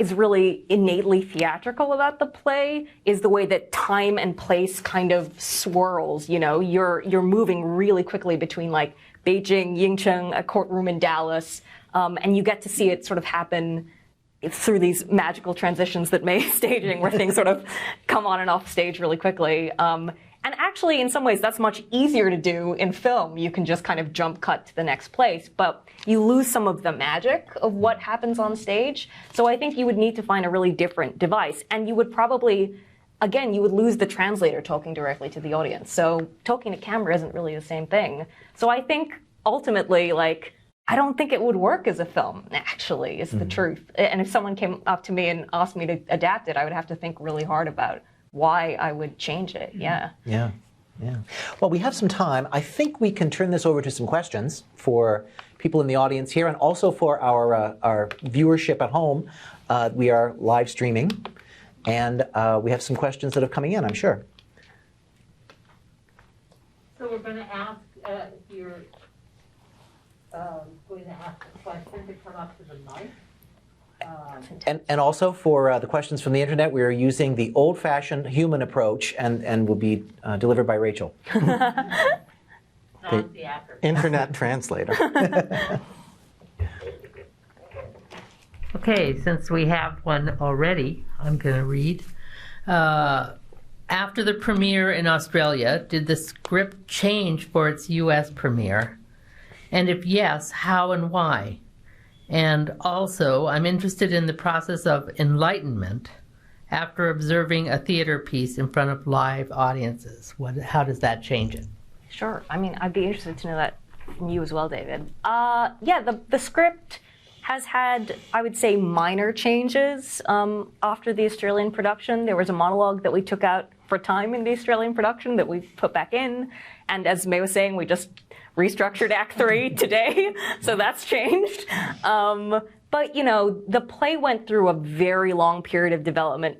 Speaker 3: is really innately theatrical about the play is the way that time and place kind of swirls. You're moving really quickly between like Beijing, Yingcheng, a courtroom in Dallas, and you get to see it sort of happen through these magical transitions that May is staging, where things sort of come on and off stage really quickly. And actually, in some ways, that's much easier to do in film. You can just kind of jump cut to the next place, but you lose some of the magic of what happens on stage. So I think you would need to find a really different device. And you would probably, again, you would lose the translator talking directly to the audience. So talking to camera isn't really the same thing. So I think ultimately, I don't think it would work as a film, actually, is the truth. And if someone came up to me and asked me to adapt it, I would have to think really hard about why I would change it. Yeah. Well, we have some time. I think we can turn this over to some questions for people in the audience here, and also for our viewership at home. We are live streaming, and we have some questions that are coming in, I'm sure.
Speaker 6: So we're going to ask, if you're going to ask a question, to come up to the mic.
Speaker 1: And also for the questions from the internet, we are using the old-fashioned human approach, and will be delivered by Rachel.
Speaker 6: The
Speaker 2: internet translator.
Speaker 6: Okay, since we have one already, I'm going to read. After the premiere in Australia, did the script change for its U.S. premiere? And if yes, how and why? And also, I'm interested in the process of enlightenment after observing a theater piece in front of live audiences. How does that change it?
Speaker 3: Sure. I mean, I'd be interested to know that from you as well, David. Yeah, the script has had, I would say, minor changes after the Australian production. There was a monologue that we took out for time in the Australian production that we put back in. And as May was saying, we just restructured Act 3 today, so that's changed. But, you know, the play went through a very long period of development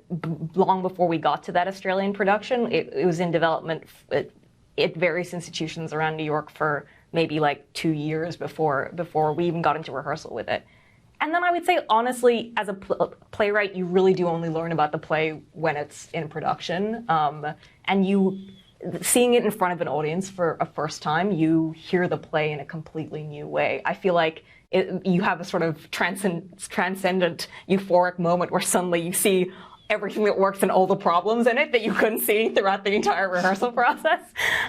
Speaker 3: long before we got to that Australian production. It was in development at various institutions around New York for maybe like 2 years before we even got into rehearsal with it. And then I would say, honestly, as a playwright, you really do only learn about the play when it's in production. And seeing it in front of an audience for a first time, you hear the play in a completely new way. I feel like you have a sort of transcendent, euphoric moment where suddenly you see everything that works and all the problems in it that you couldn't see throughout the entire rehearsal process.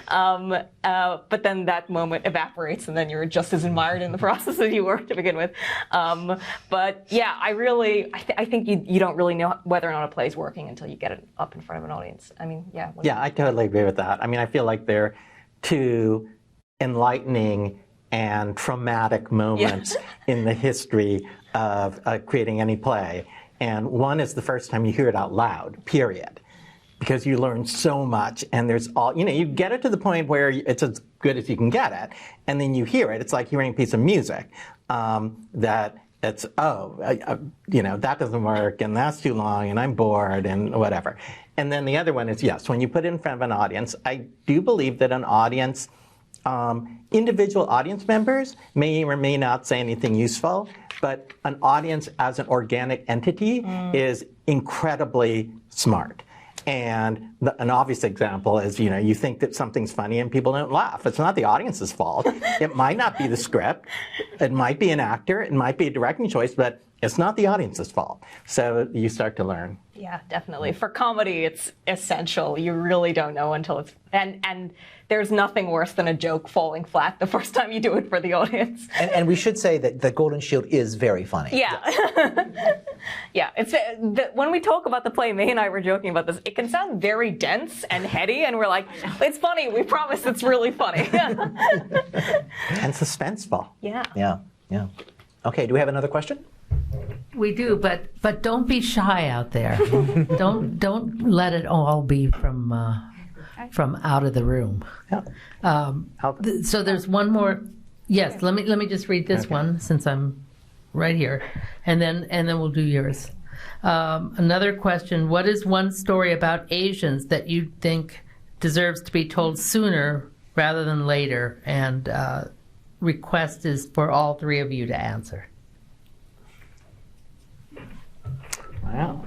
Speaker 3: But then that moment evaporates, and then you're just as admired in the process as you were to begin with. But yeah, I think you don't really know whether or not a play is working until you get it up in front of an audience. I mean, yeah.
Speaker 2: Yeah, I totally agree with that. I mean, I feel like they're two enlightening and traumatic moments in the history of creating any play. And one is the first time you hear it out loud, period. Because you learn so much, and there's all, you know, you get it to the point where it's as good as you can get it, and then you hear it. It's like hearing a piece of music that it's, you know, that doesn't work, and that's too long, and I'm bored, and whatever. And then the other one is, yes, when you put it in front of an audience, I do believe that an audience, individual audience members may or may not say anything useful, but an audience as an organic entity is incredibly smart. And an obvious example is, you know, you think that something's funny and people don't laugh. It's not the audience's fault. It might not be the script. It might be an actor. It might be a directing choice, but it's not the audience's fault. So you start to learn.
Speaker 3: Yeah, definitely. For comedy, it's essential. You really don't know until it's... And there's nothing worse than a joke falling flat the first time you do it for the audience.
Speaker 1: And we should say that The Golden Shield is very funny.
Speaker 3: Yeah. Yeah. When we talk about the play, May and I were joking about this, it can sound very dense and heady, and we're like, it's funny. We promise it's really funny.
Speaker 2: And suspenseful.
Speaker 3: Yeah.
Speaker 1: Yeah, yeah. Okay, do we have another question?
Speaker 6: We do, but don't be shy out there. don't let it all be from out of the room.
Speaker 2: Yeah.
Speaker 6: So there's one more. Yes, let me just read this one since I'm right here, and then we'll do yours. Another question: what is one story about Asians that you think deserves to be told sooner rather than later? And request is for all three of you to answer.
Speaker 2: Wow.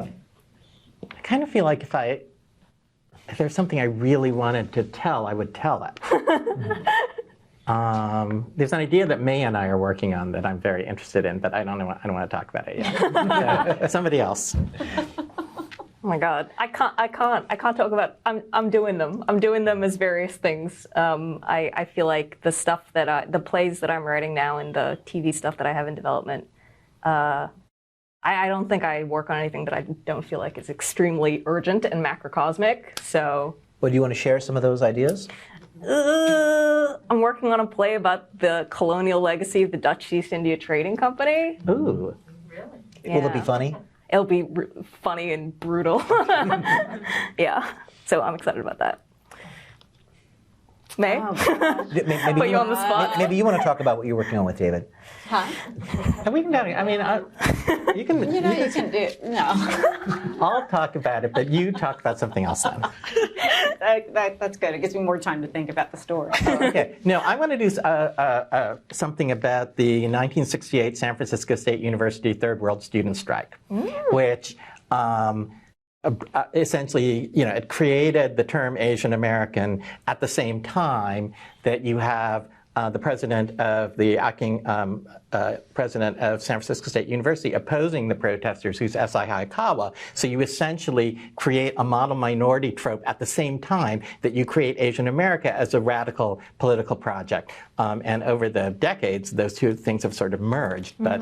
Speaker 2: I kind of feel like if there's something I really wanted to tell, I would tell it. There's an idea that May and I are working on that I'm very interested in, but I don't want to talk about it yet. Somebody else.
Speaker 3: Oh my God, I can't talk about. I'm doing them. I'm doing them as various things. I feel like the stuff the plays that I'm writing now and the TV stuff that I have in development. I don't think I work on anything that I don't feel like is extremely urgent and macrocosmic. So.
Speaker 1: Well, do you want to share some of those ideas?
Speaker 3: I'm working on a play about the colonial legacy of the Dutch East India Trading Company.
Speaker 2: Ooh.
Speaker 6: Really?
Speaker 3: Yeah.
Speaker 1: Will it be funny?
Speaker 3: It'll be funny and brutal. Yeah, so I'm excited about that. May?
Speaker 4: Oh,
Speaker 1: Maybe
Speaker 3: Put you on the spot.
Speaker 1: Maybe you want to talk about what you're working on with David.
Speaker 4: huh?
Speaker 2: And we can. I mean, you can.
Speaker 4: You know, you can do no.
Speaker 2: I'll talk about it, but you talk about something else then.
Speaker 4: That's good. It gives me more time to think about the story.
Speaker 2: Okay. No, I want to do something about the 1968 San Francisco State University Third World Student Strike, which essentially, you know, it created the term Asian American at the same time that you have the president of the acting president of San Francisco State University opposing the protesters, who's S.I. Hayakawa. So you essentially create a model minority trope at the same time that you create Asian America as a radical political project. And over the decades, those two things have sort of merged. But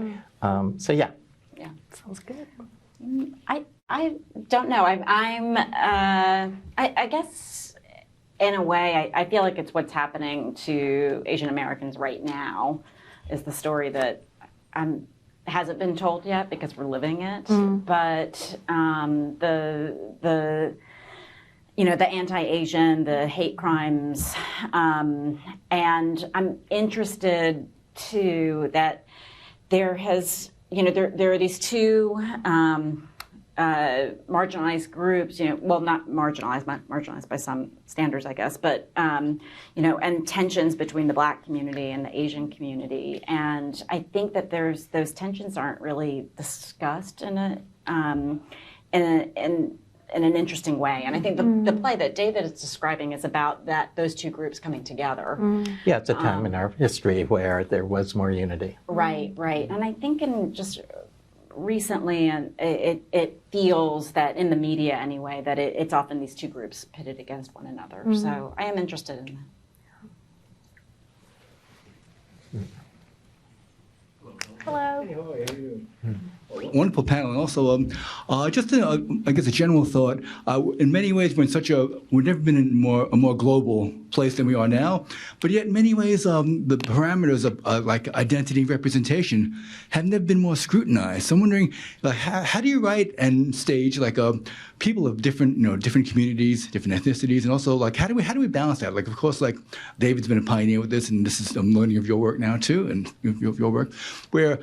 Speaker 2: so yeah.
Speaker 4: Yeah.
Speaker 3: Sounds good.
Speaker 4: I don't know. I guess in a way, I feel like it's what's happening to Asian Americans right now, is the story that hasn't been told yet because we're living it. But the anti-Asian, the hate crimes, and I'm interested too that there are these two marginalized groups, well, not marginalized by some standards, I guess, but, and tensions between the Black community and the Asian community. And I think that those tensions aren't really discussed in an interesting way. And I think the play that David is describing is about those two groups coming together.
Speaker 2: Yeah, it's a time in our history where there was more unity.
Speaker 4: Right. And I think in just recently, and it feels that in the media anyway, that it's often these two groups pitted against one another. So I am interested in that.
Speaker 3: Hello.
Speaker 7: Hey, how are you? Wonderful panel, and also just I guess a general thought. In many ways, we've never been in a more global place than we are now, but yet in many ways the parameters of like identity representation have never been more scrutinized. So I'm wondering, how do you write and stage people of different communities, different ethnicities, and also how do we balance that? Of course, David's been a pioneer with this, and I'm learning of your work now too, and your work where.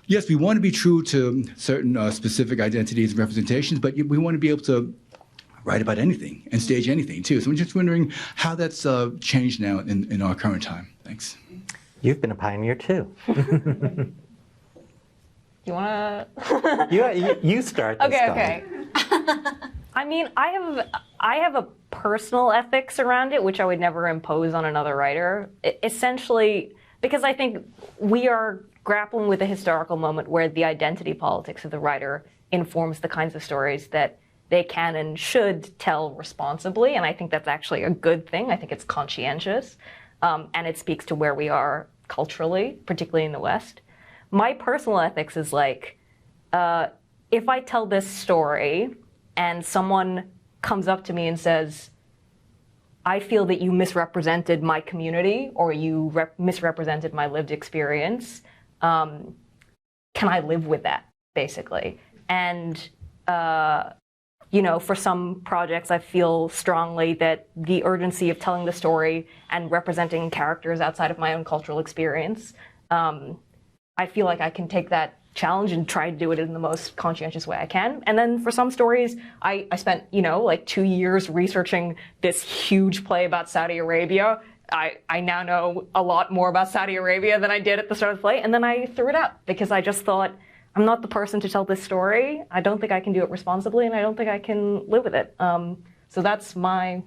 Speaker 7: Yes, we want to be true to certain specific identities and representations, but we want to be able to write about anything and stage anything, too. So I'm just wondering how that's changed now in our current time. Thanks.
Speaker 2: You've been a pioneer, too.
Speaker 3: You want to?
Speaker 2: You start this time.
Speaker 3: Okay. I mean, I have a personal ethics around it, which I would never impose on another writer. Essentially, because I think we are grappling with a historical moment where the identity politics of the writer informs the kinds of stories that they can and should tell responsibly, and I think that's actually a good thing. I think it's conscientious, and it speaks to where we are culturally, particularly in the West. My personal ethics is if I tell this story and someone comes up to me and says, I feel that you misrepresented my community or you misrepresented my lived experience, can I live with that, basically? And, for some projects, I feel strongly that the urgency of telling the story and representing characters outside of my own cultural experience, I feel like I can take that challenge and try to do it in the most conscientious way I can. And then for some stories, I spent, 2 years researching this huge play about Saudi Arabia. I now know a lot more about Saudi Arabia than I did at the start of the play, and then I threw it out because I just thought, I'm not the person to tell this story. I don't think I can do it responsibly, and I don't think I can live with it. So that's the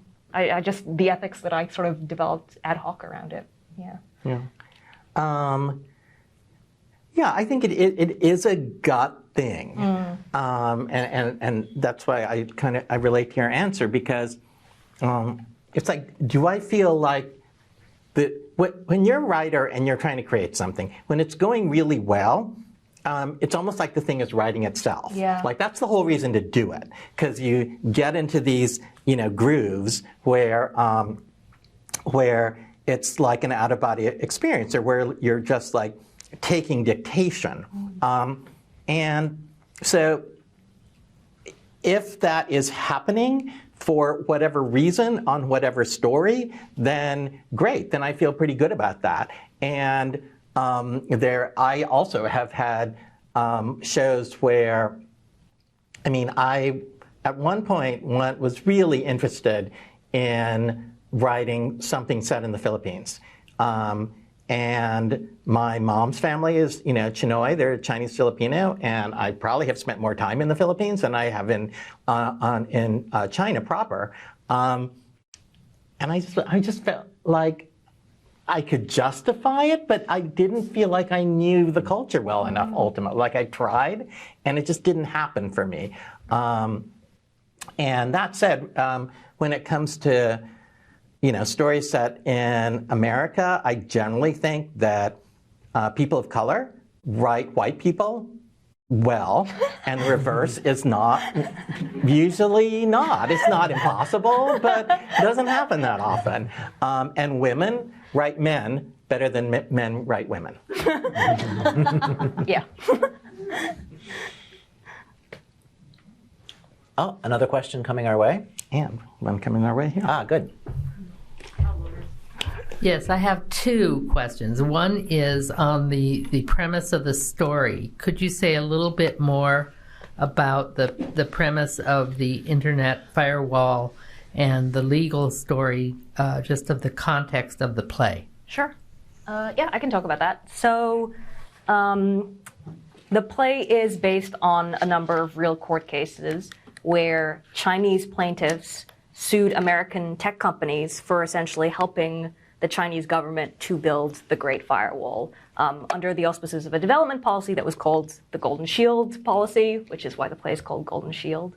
Speaker 3: ethics that I sort of developed ad hoc around it. Yeah.
Speaker 2: I think it is a gut thing, and that's why I relate to your answer, because it's like, do I feel like when you're a writer and you're trying to create something, when it's going really well, it's almost like the thing is writing itself.
Speaker 3: Yeah.
Speaker 2: That's the whole reason to do it, because you get into these grooves where it's like an out-of-body experience, or where you're just taking dictation. And so if that is happening for whatever reason on whatever story, then great, then I feel pretty good about that. And I also have had shows where, I at one point was really interested in writing something set in the Philippines. And my mom's family is, Chinoy, they're Chinese Filipino, and I probably have spent more time in the Philippines than I have in China proper. And I just felt like I could justify it, but I didn't feel like I knew the culture well enough ultimately. I tried, and it just didn't happen for me. And that said, when it comes to stories set in America, I generally think that people of color write white people well, and the reverse is not, usually not. It's not impossible, but it doesn't happen that often. And women write men better than men write women.
Speaker 3: Yeah.
Speaker 1: Oh, another question coming our way?
Speaker 2: And one coming our way here.
Speaker 1: Ah, good.
Speaker 6: Yes, I have two questions. One is on the premise of the story. Could you say a little bit more about the premise of the internet firewall and the legal story, just of the context of the play?
Speaker 3: Sure. Yeah, I can talk about that. So the play is based on a number of real court cases where Chinese plaintiffs sued American tech companies for essentially helping the Chinese government to build the Great Firewall under the auspices of a development policy that was called the Golden Shield policy, which is why the play is called Golden Shield.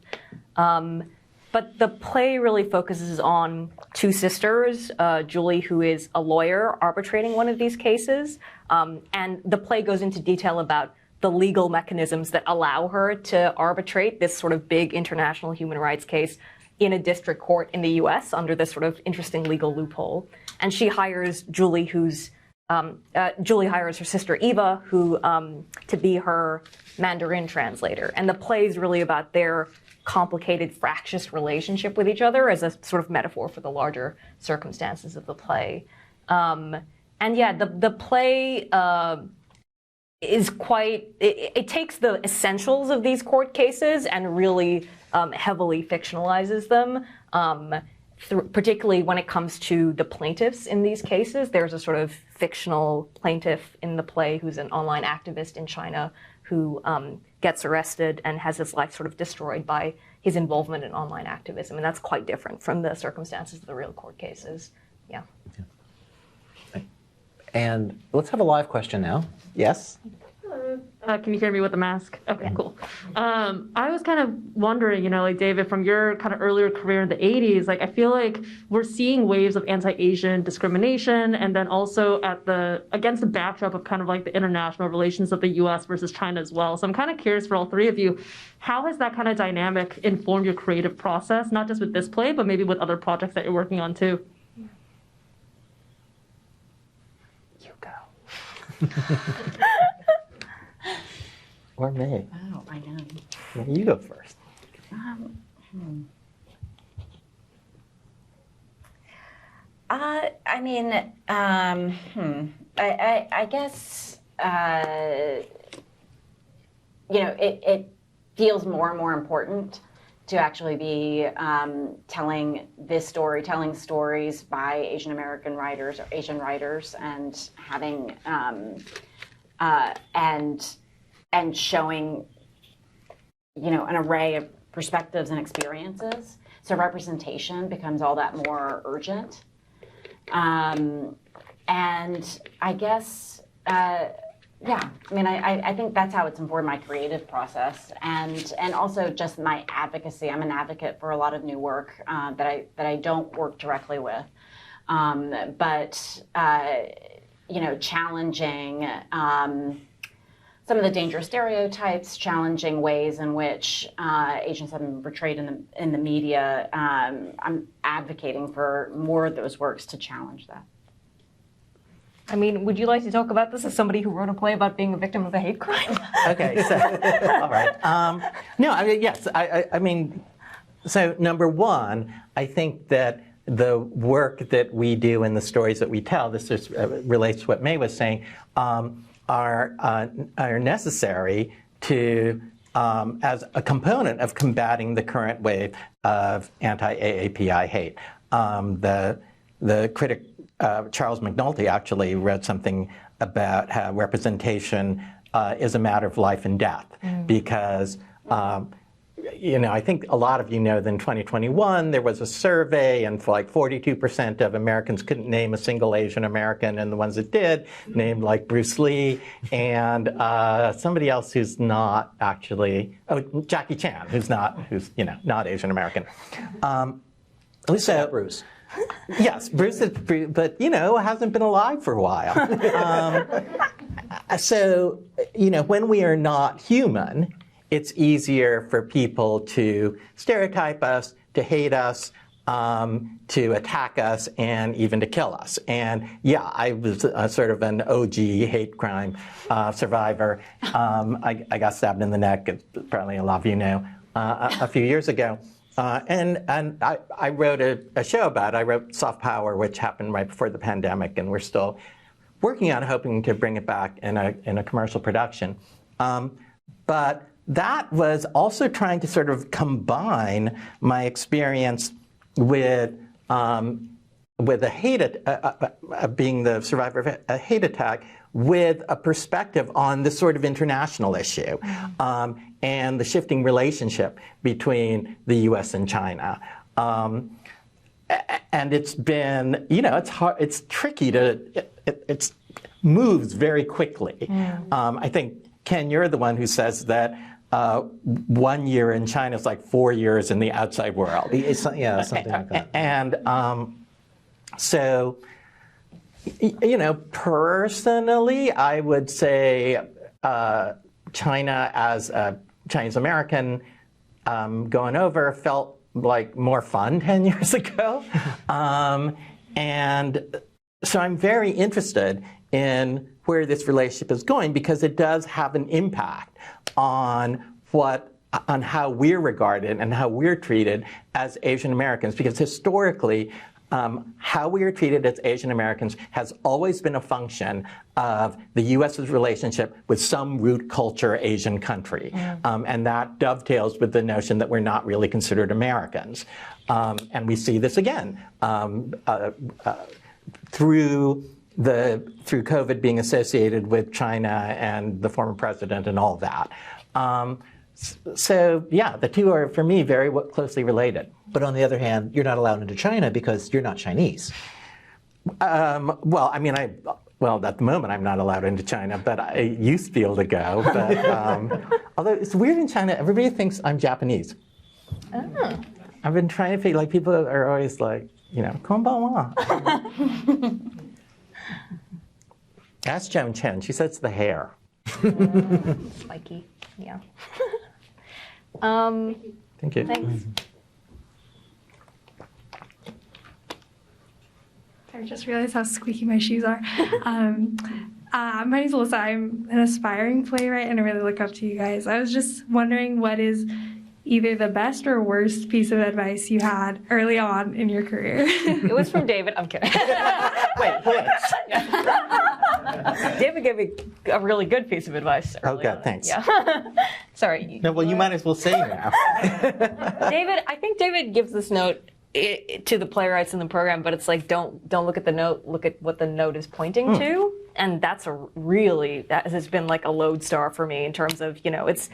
Speaker 3: But the play really focuses on two sisters, Julie, who is a lawyer arbitrating one of these cases, and the play goes into detail about the legal mechanisms that allow her to arbitrate this sort of big international human rights case in a district court in the US under this sort of interesting legal loophole. And she hires Julie, Julie hires her sister Eva, who to be her Mandarin translator. And the play is really about their complicated, fractious relationship with each other as a sort of metaphor for the larger circumstances of the play. And yeah, the play is quite, it takes the essentials of these court cases and really heavily fictionalizes them, particularly when it comes to the plaintiffs in these cases. There's a sort of fictional plaintiff in the play who's an online activist in China who gets arrested and has his life sort of destroyed by his involvement in online activism. And that's quite different from the circumstances of the real court cases. Yeah.
Speaker 1: And let's have a live question now. Yes?
Speaker 8: Can you hear me with the mask? Okay, cool. I was kind of wondering, like David, from your kind of earlier career in the 80s, like I feel like we're seeing waves of anti-Asian discrimination, and then also against the backdrop of kind of like the international relations of the US versus China as well. So I'm kind of curious for all three of you, how has that kind of dynamic informed your creative process, not just with this play, but maybe with other projects that you're working on too?
Speaker 2: You go. Or me.
Speaker 4: Oh, I know.
Speaker 2: Well, you go first.
Speaker 4: I mean, I guess, it feels more and more important to actually be telling stories by Asian American writers or Asian writers, and having and showing, an array of perspectives and experiences. So representation becomes all that more urgent. And I guess, I think that's how it's informed my creative process, and also just my advocacy. I'm an advocate for a lot of new work that I don't work directly with, but challenging some of the dangerous stereotypes, challenging ways in which Asians have been portrayed in the media. I'm advocating for more of those works to challenge that.
Speaker 3: I mean, would you like to talk about this as somebody who wrote a play about being a victim of a hate crime?
Speaker 2: Okay, so, all right. No, I mean, yes, I mean, so number one, I think that the work that we do and the stories that we tell, this just relates to what May was saying, are necessary to, as a component of combating the current wave of anti-AAPI hate. The critic Charles McNulty actually wrote something about how representation is a matter of life and death, because I think a lot of you know that in 2021 there was a survey, and like 42% of Americans couldn't name a single Asian American, and the ones that did named like Bruce Lee and somebody else who's not actually, Jackie Chan, who's not not Asian American.
Speaker 1: At least so, Bruce.
Speaker 2: Yes, Bruce, but hasn't been alive for a while. So, when we are not human, it's easier for people to stereotype us, to hate us, to attack us, and even to kill us. And yeah, I was sort of an OG hate crime survivor. I got stabbed in the neck, as probably a lot of you know, a few years ago. And I wrote a show about it. I wrote Soft Power, which happened right before the pandemic, and we're still working on hoping to bring it back in a commercial production. But that was also trying to sort of combine my experience with a hate being the survivor of a hate attack, with a perspective on this sort of international issue and the shifting relationship between the U.S. and China. And it's been, it's hard, it's tricky it moves very quickly. I think, Ken, you're the one who says that 1 year in China is like 4 years in the outside world.
Speaker 1: Something like that.
Speaker 2: And so, personally, I would say China as a Chinese American going over felt like more fun 10 years ago. And so I'm very interested in where this relationship is going, because it does have an impact on how we're regarded and how we're treated as Asian Americans. Because historically, how we are treated as Asian Americans has always been a function of the U.S.'s relationship with some root culture Asian country. And that dovetails with the notion that we're not really considered Americans. And we see this again through COVID being associated with China and the former president and all that. So yeah, the two are, for me, very closely related.
Speaker 1: But on the other hand, you're not allowed into China because you're not Chinese.
Speaker 2: Well, at the moment I'm not allowed into China, but I used to be able to go. But although it's weird in China, everybody thinks I'm Japanese.
Speaker 3: Oh.
Speaker 2: I've been trying to figure, like, people are always like, konbanwa. Ask Joan Chen. She says it's the hair.
Speaker 3: Spiky, yeah.
Speaker 2: Thank you.
Speaker 3: Thanks.
Speaker 9: I just realized how squeaky my shoes are. My name's Alyssa. I'm an aspiring playwright, and I really look up to you guys. I was just wondering, what is either the best or worst piece of advice you had early on in your career?
Speaker 3: It was from David. I'm kidding.
Speaker 2: Wait, which?
Speaker 3: David gave me a really good piece of advice early on.
Speaker 2: Thanks.
Speaker 3: Yeah. Sorry.
Speaker 2: No, well, you might as well say now.
Speaker 3: I think David gives this note to the playwrights in the program, but it's like, don't look at the note, look at what the note is pointing to. And that has been like a lodestar for me in terms of, it's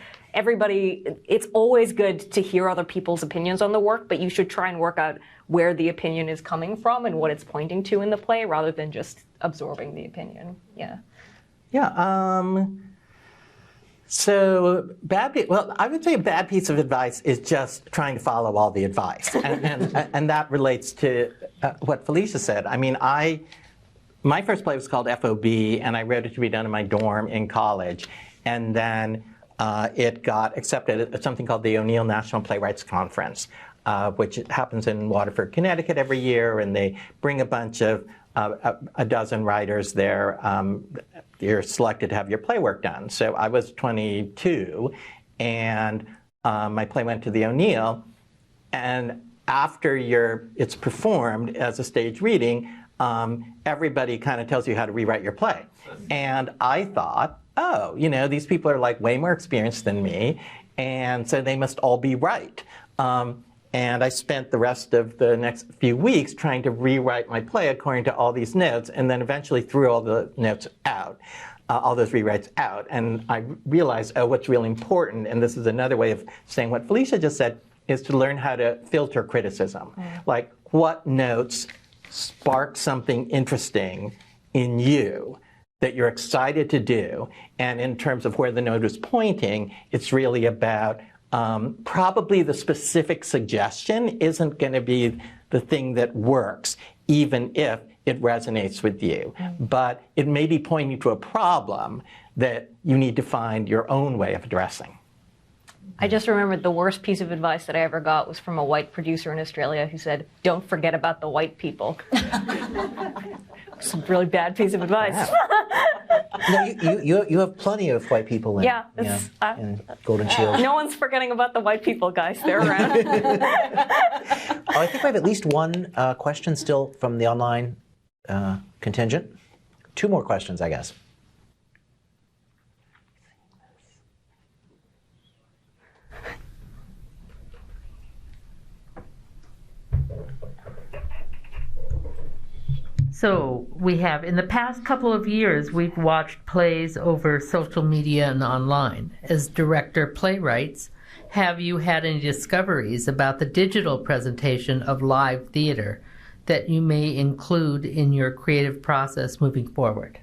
Speaker 3: always good to hear other people's opinions on the work, but you should try and work out where the opinion is coming from and what it's pointing to in the play, rather than just absorbing the opinion. Yeah.
Speaker 2: Yeah. So I would say a bad piece of advice is just trying to follow all the advice, and that relates to what Felicia said. My first play was called FOB, and I wrote it to be done in my dorm in college, and then it got accepted at something called the O'Neill National Playwrights Conference, which happens in Waterford, Connecticut every year, and they bring a bunch of a dozen writers there. You're selected to have your play work done. So I was 22, and my play went to the O'Neill, and after it's performed as a stage reading, everybody kind of tells you how to rewrite your play. And I thought, these people are like way more experienced than me, and so they must all be right. And I spent the rest of the next few weeks trying to rewrite my play according to all these notes, and then eventually threw all the notes out, all those rewrites out. And I realized, what's really important, and this is another way of saying what Felicia just said, is to learn how to filter criticism. Like, what notes spark something interesting in you that you're excited to do. And in terms of where the note is pointing, it's really about probably the specific suggestion isn't going to be the thing that works, even if it resonates with you. But it may be pointing you to a problem that you need to find your own way of addressing.
Speaker 3: I just remembered the worst piece of advice that I ever got was from a white producer in Australia who said, "Don't forget about the white people." It's a really bad piece of advice.
Speaker 1: No, you have plenty of white people in, in Golden Shield.
Speaker 3: No one's forgetting about the white people, guys. They're around.
Speaker 1: I think we have at least one question still from the online contingent. Two more questions, I guess.
Speaker 6: So we have, in the past couple of years, we've watched plays over social media and online. As director playwrights, have you had any discoveries about the digital presentation of live theater that you may include in your creative process moving forward?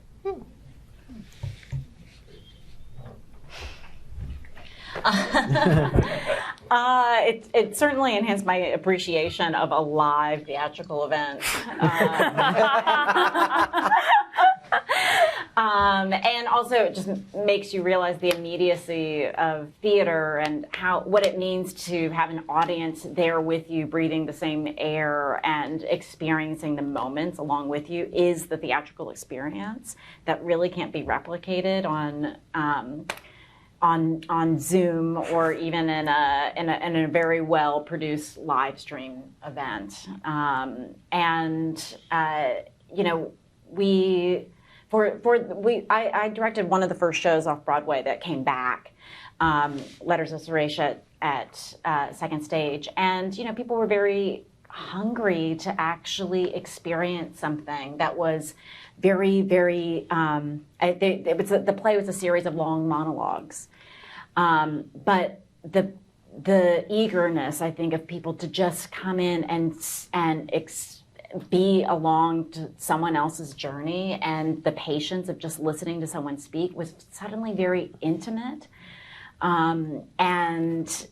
Speaker 4: It certainly enhanced my appreciation of a live theatrical event. And also it just makes you realize the immediacy of theater and what it means to have an audience there with you, breathing the same air and experiencing the moments along with you is the theatrical experience that really can't be replicated on Zoom or even in a very well produced live stream event. I directed one of the first shows off Broadway that came back, Letters of Horatio at Second Stage, and people were very hungry to actually experience something that was very, very. The play was a series of long monologues, but the eagerness, I think, of people to just come in and be along to someone else's journey, and the patience of just listening to someone speak was suddenly very intimate, and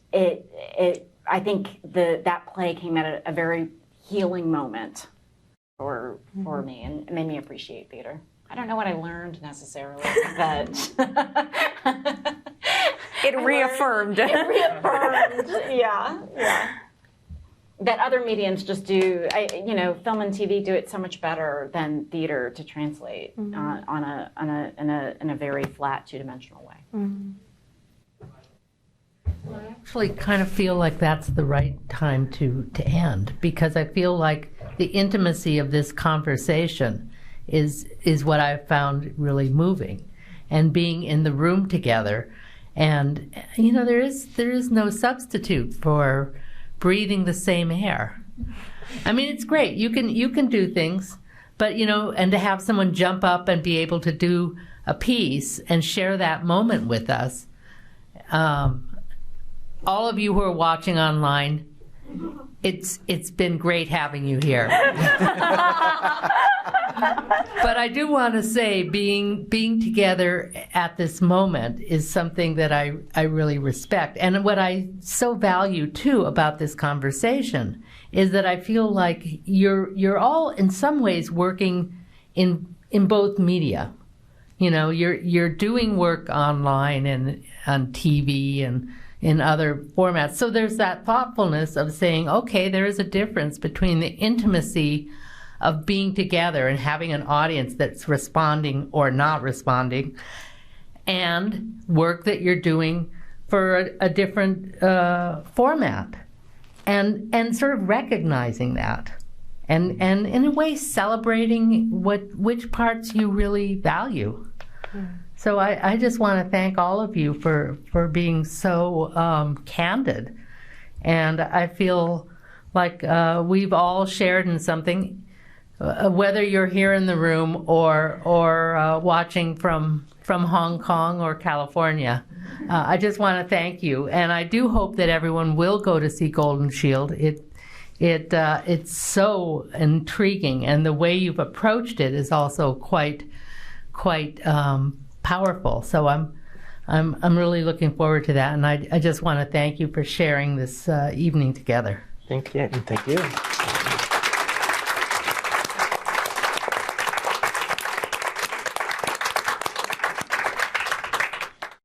Speaker 4: I think that play came at a very healing moment for me, and it made me appreciate theater. I don't know what I learned necessarily, but
Speaker 3: it reaffirmed.
Speaker 4: It reaffirmed, yeah. That other mediums just do. Film and TV do it so much better than theater to translate in a very flat, two-dimensional way.
Speaker 6: Mm-hmm. Well, I actually kind of feel like that's the right time to end, because I feel like the intimacy of this conversation is what I've found really moving, and being in the room together, and there is no substitute for breathing the same air. I mean, it's great. You can do things, but and to have someone jump up and be able to do a piece and share that moment with us. All of you who are watching online, it's been great having you here. But I do want to say being together at this moment is something that I really respect. And what I so value too about this conversation is that I feel like you're all in some ways working in both media. You're doing work online and on TV and in other formats. So there's that thoughtfulness of saying, okay, there is a difference between the intimacy of being together and having an audience that's responding or not responding, and work that you're doing for a different format, and sort of recognizing that, and in a way celebrating which parts you really value. So I just want to thank all of you for being so candid, and I feel like we've all shared in something, whether you're here in the room or watching from Hong Kong or California. I just want to thank you, and I do hope that everyone will go to see Golden Shield. It's so intriguing, and the way you've approached it is also quite powerful. So I'm really looking forward to that, and I just want to thank you for sharing this evening together.
Speaker 2: Thank you.
Speaker 1: Thank you.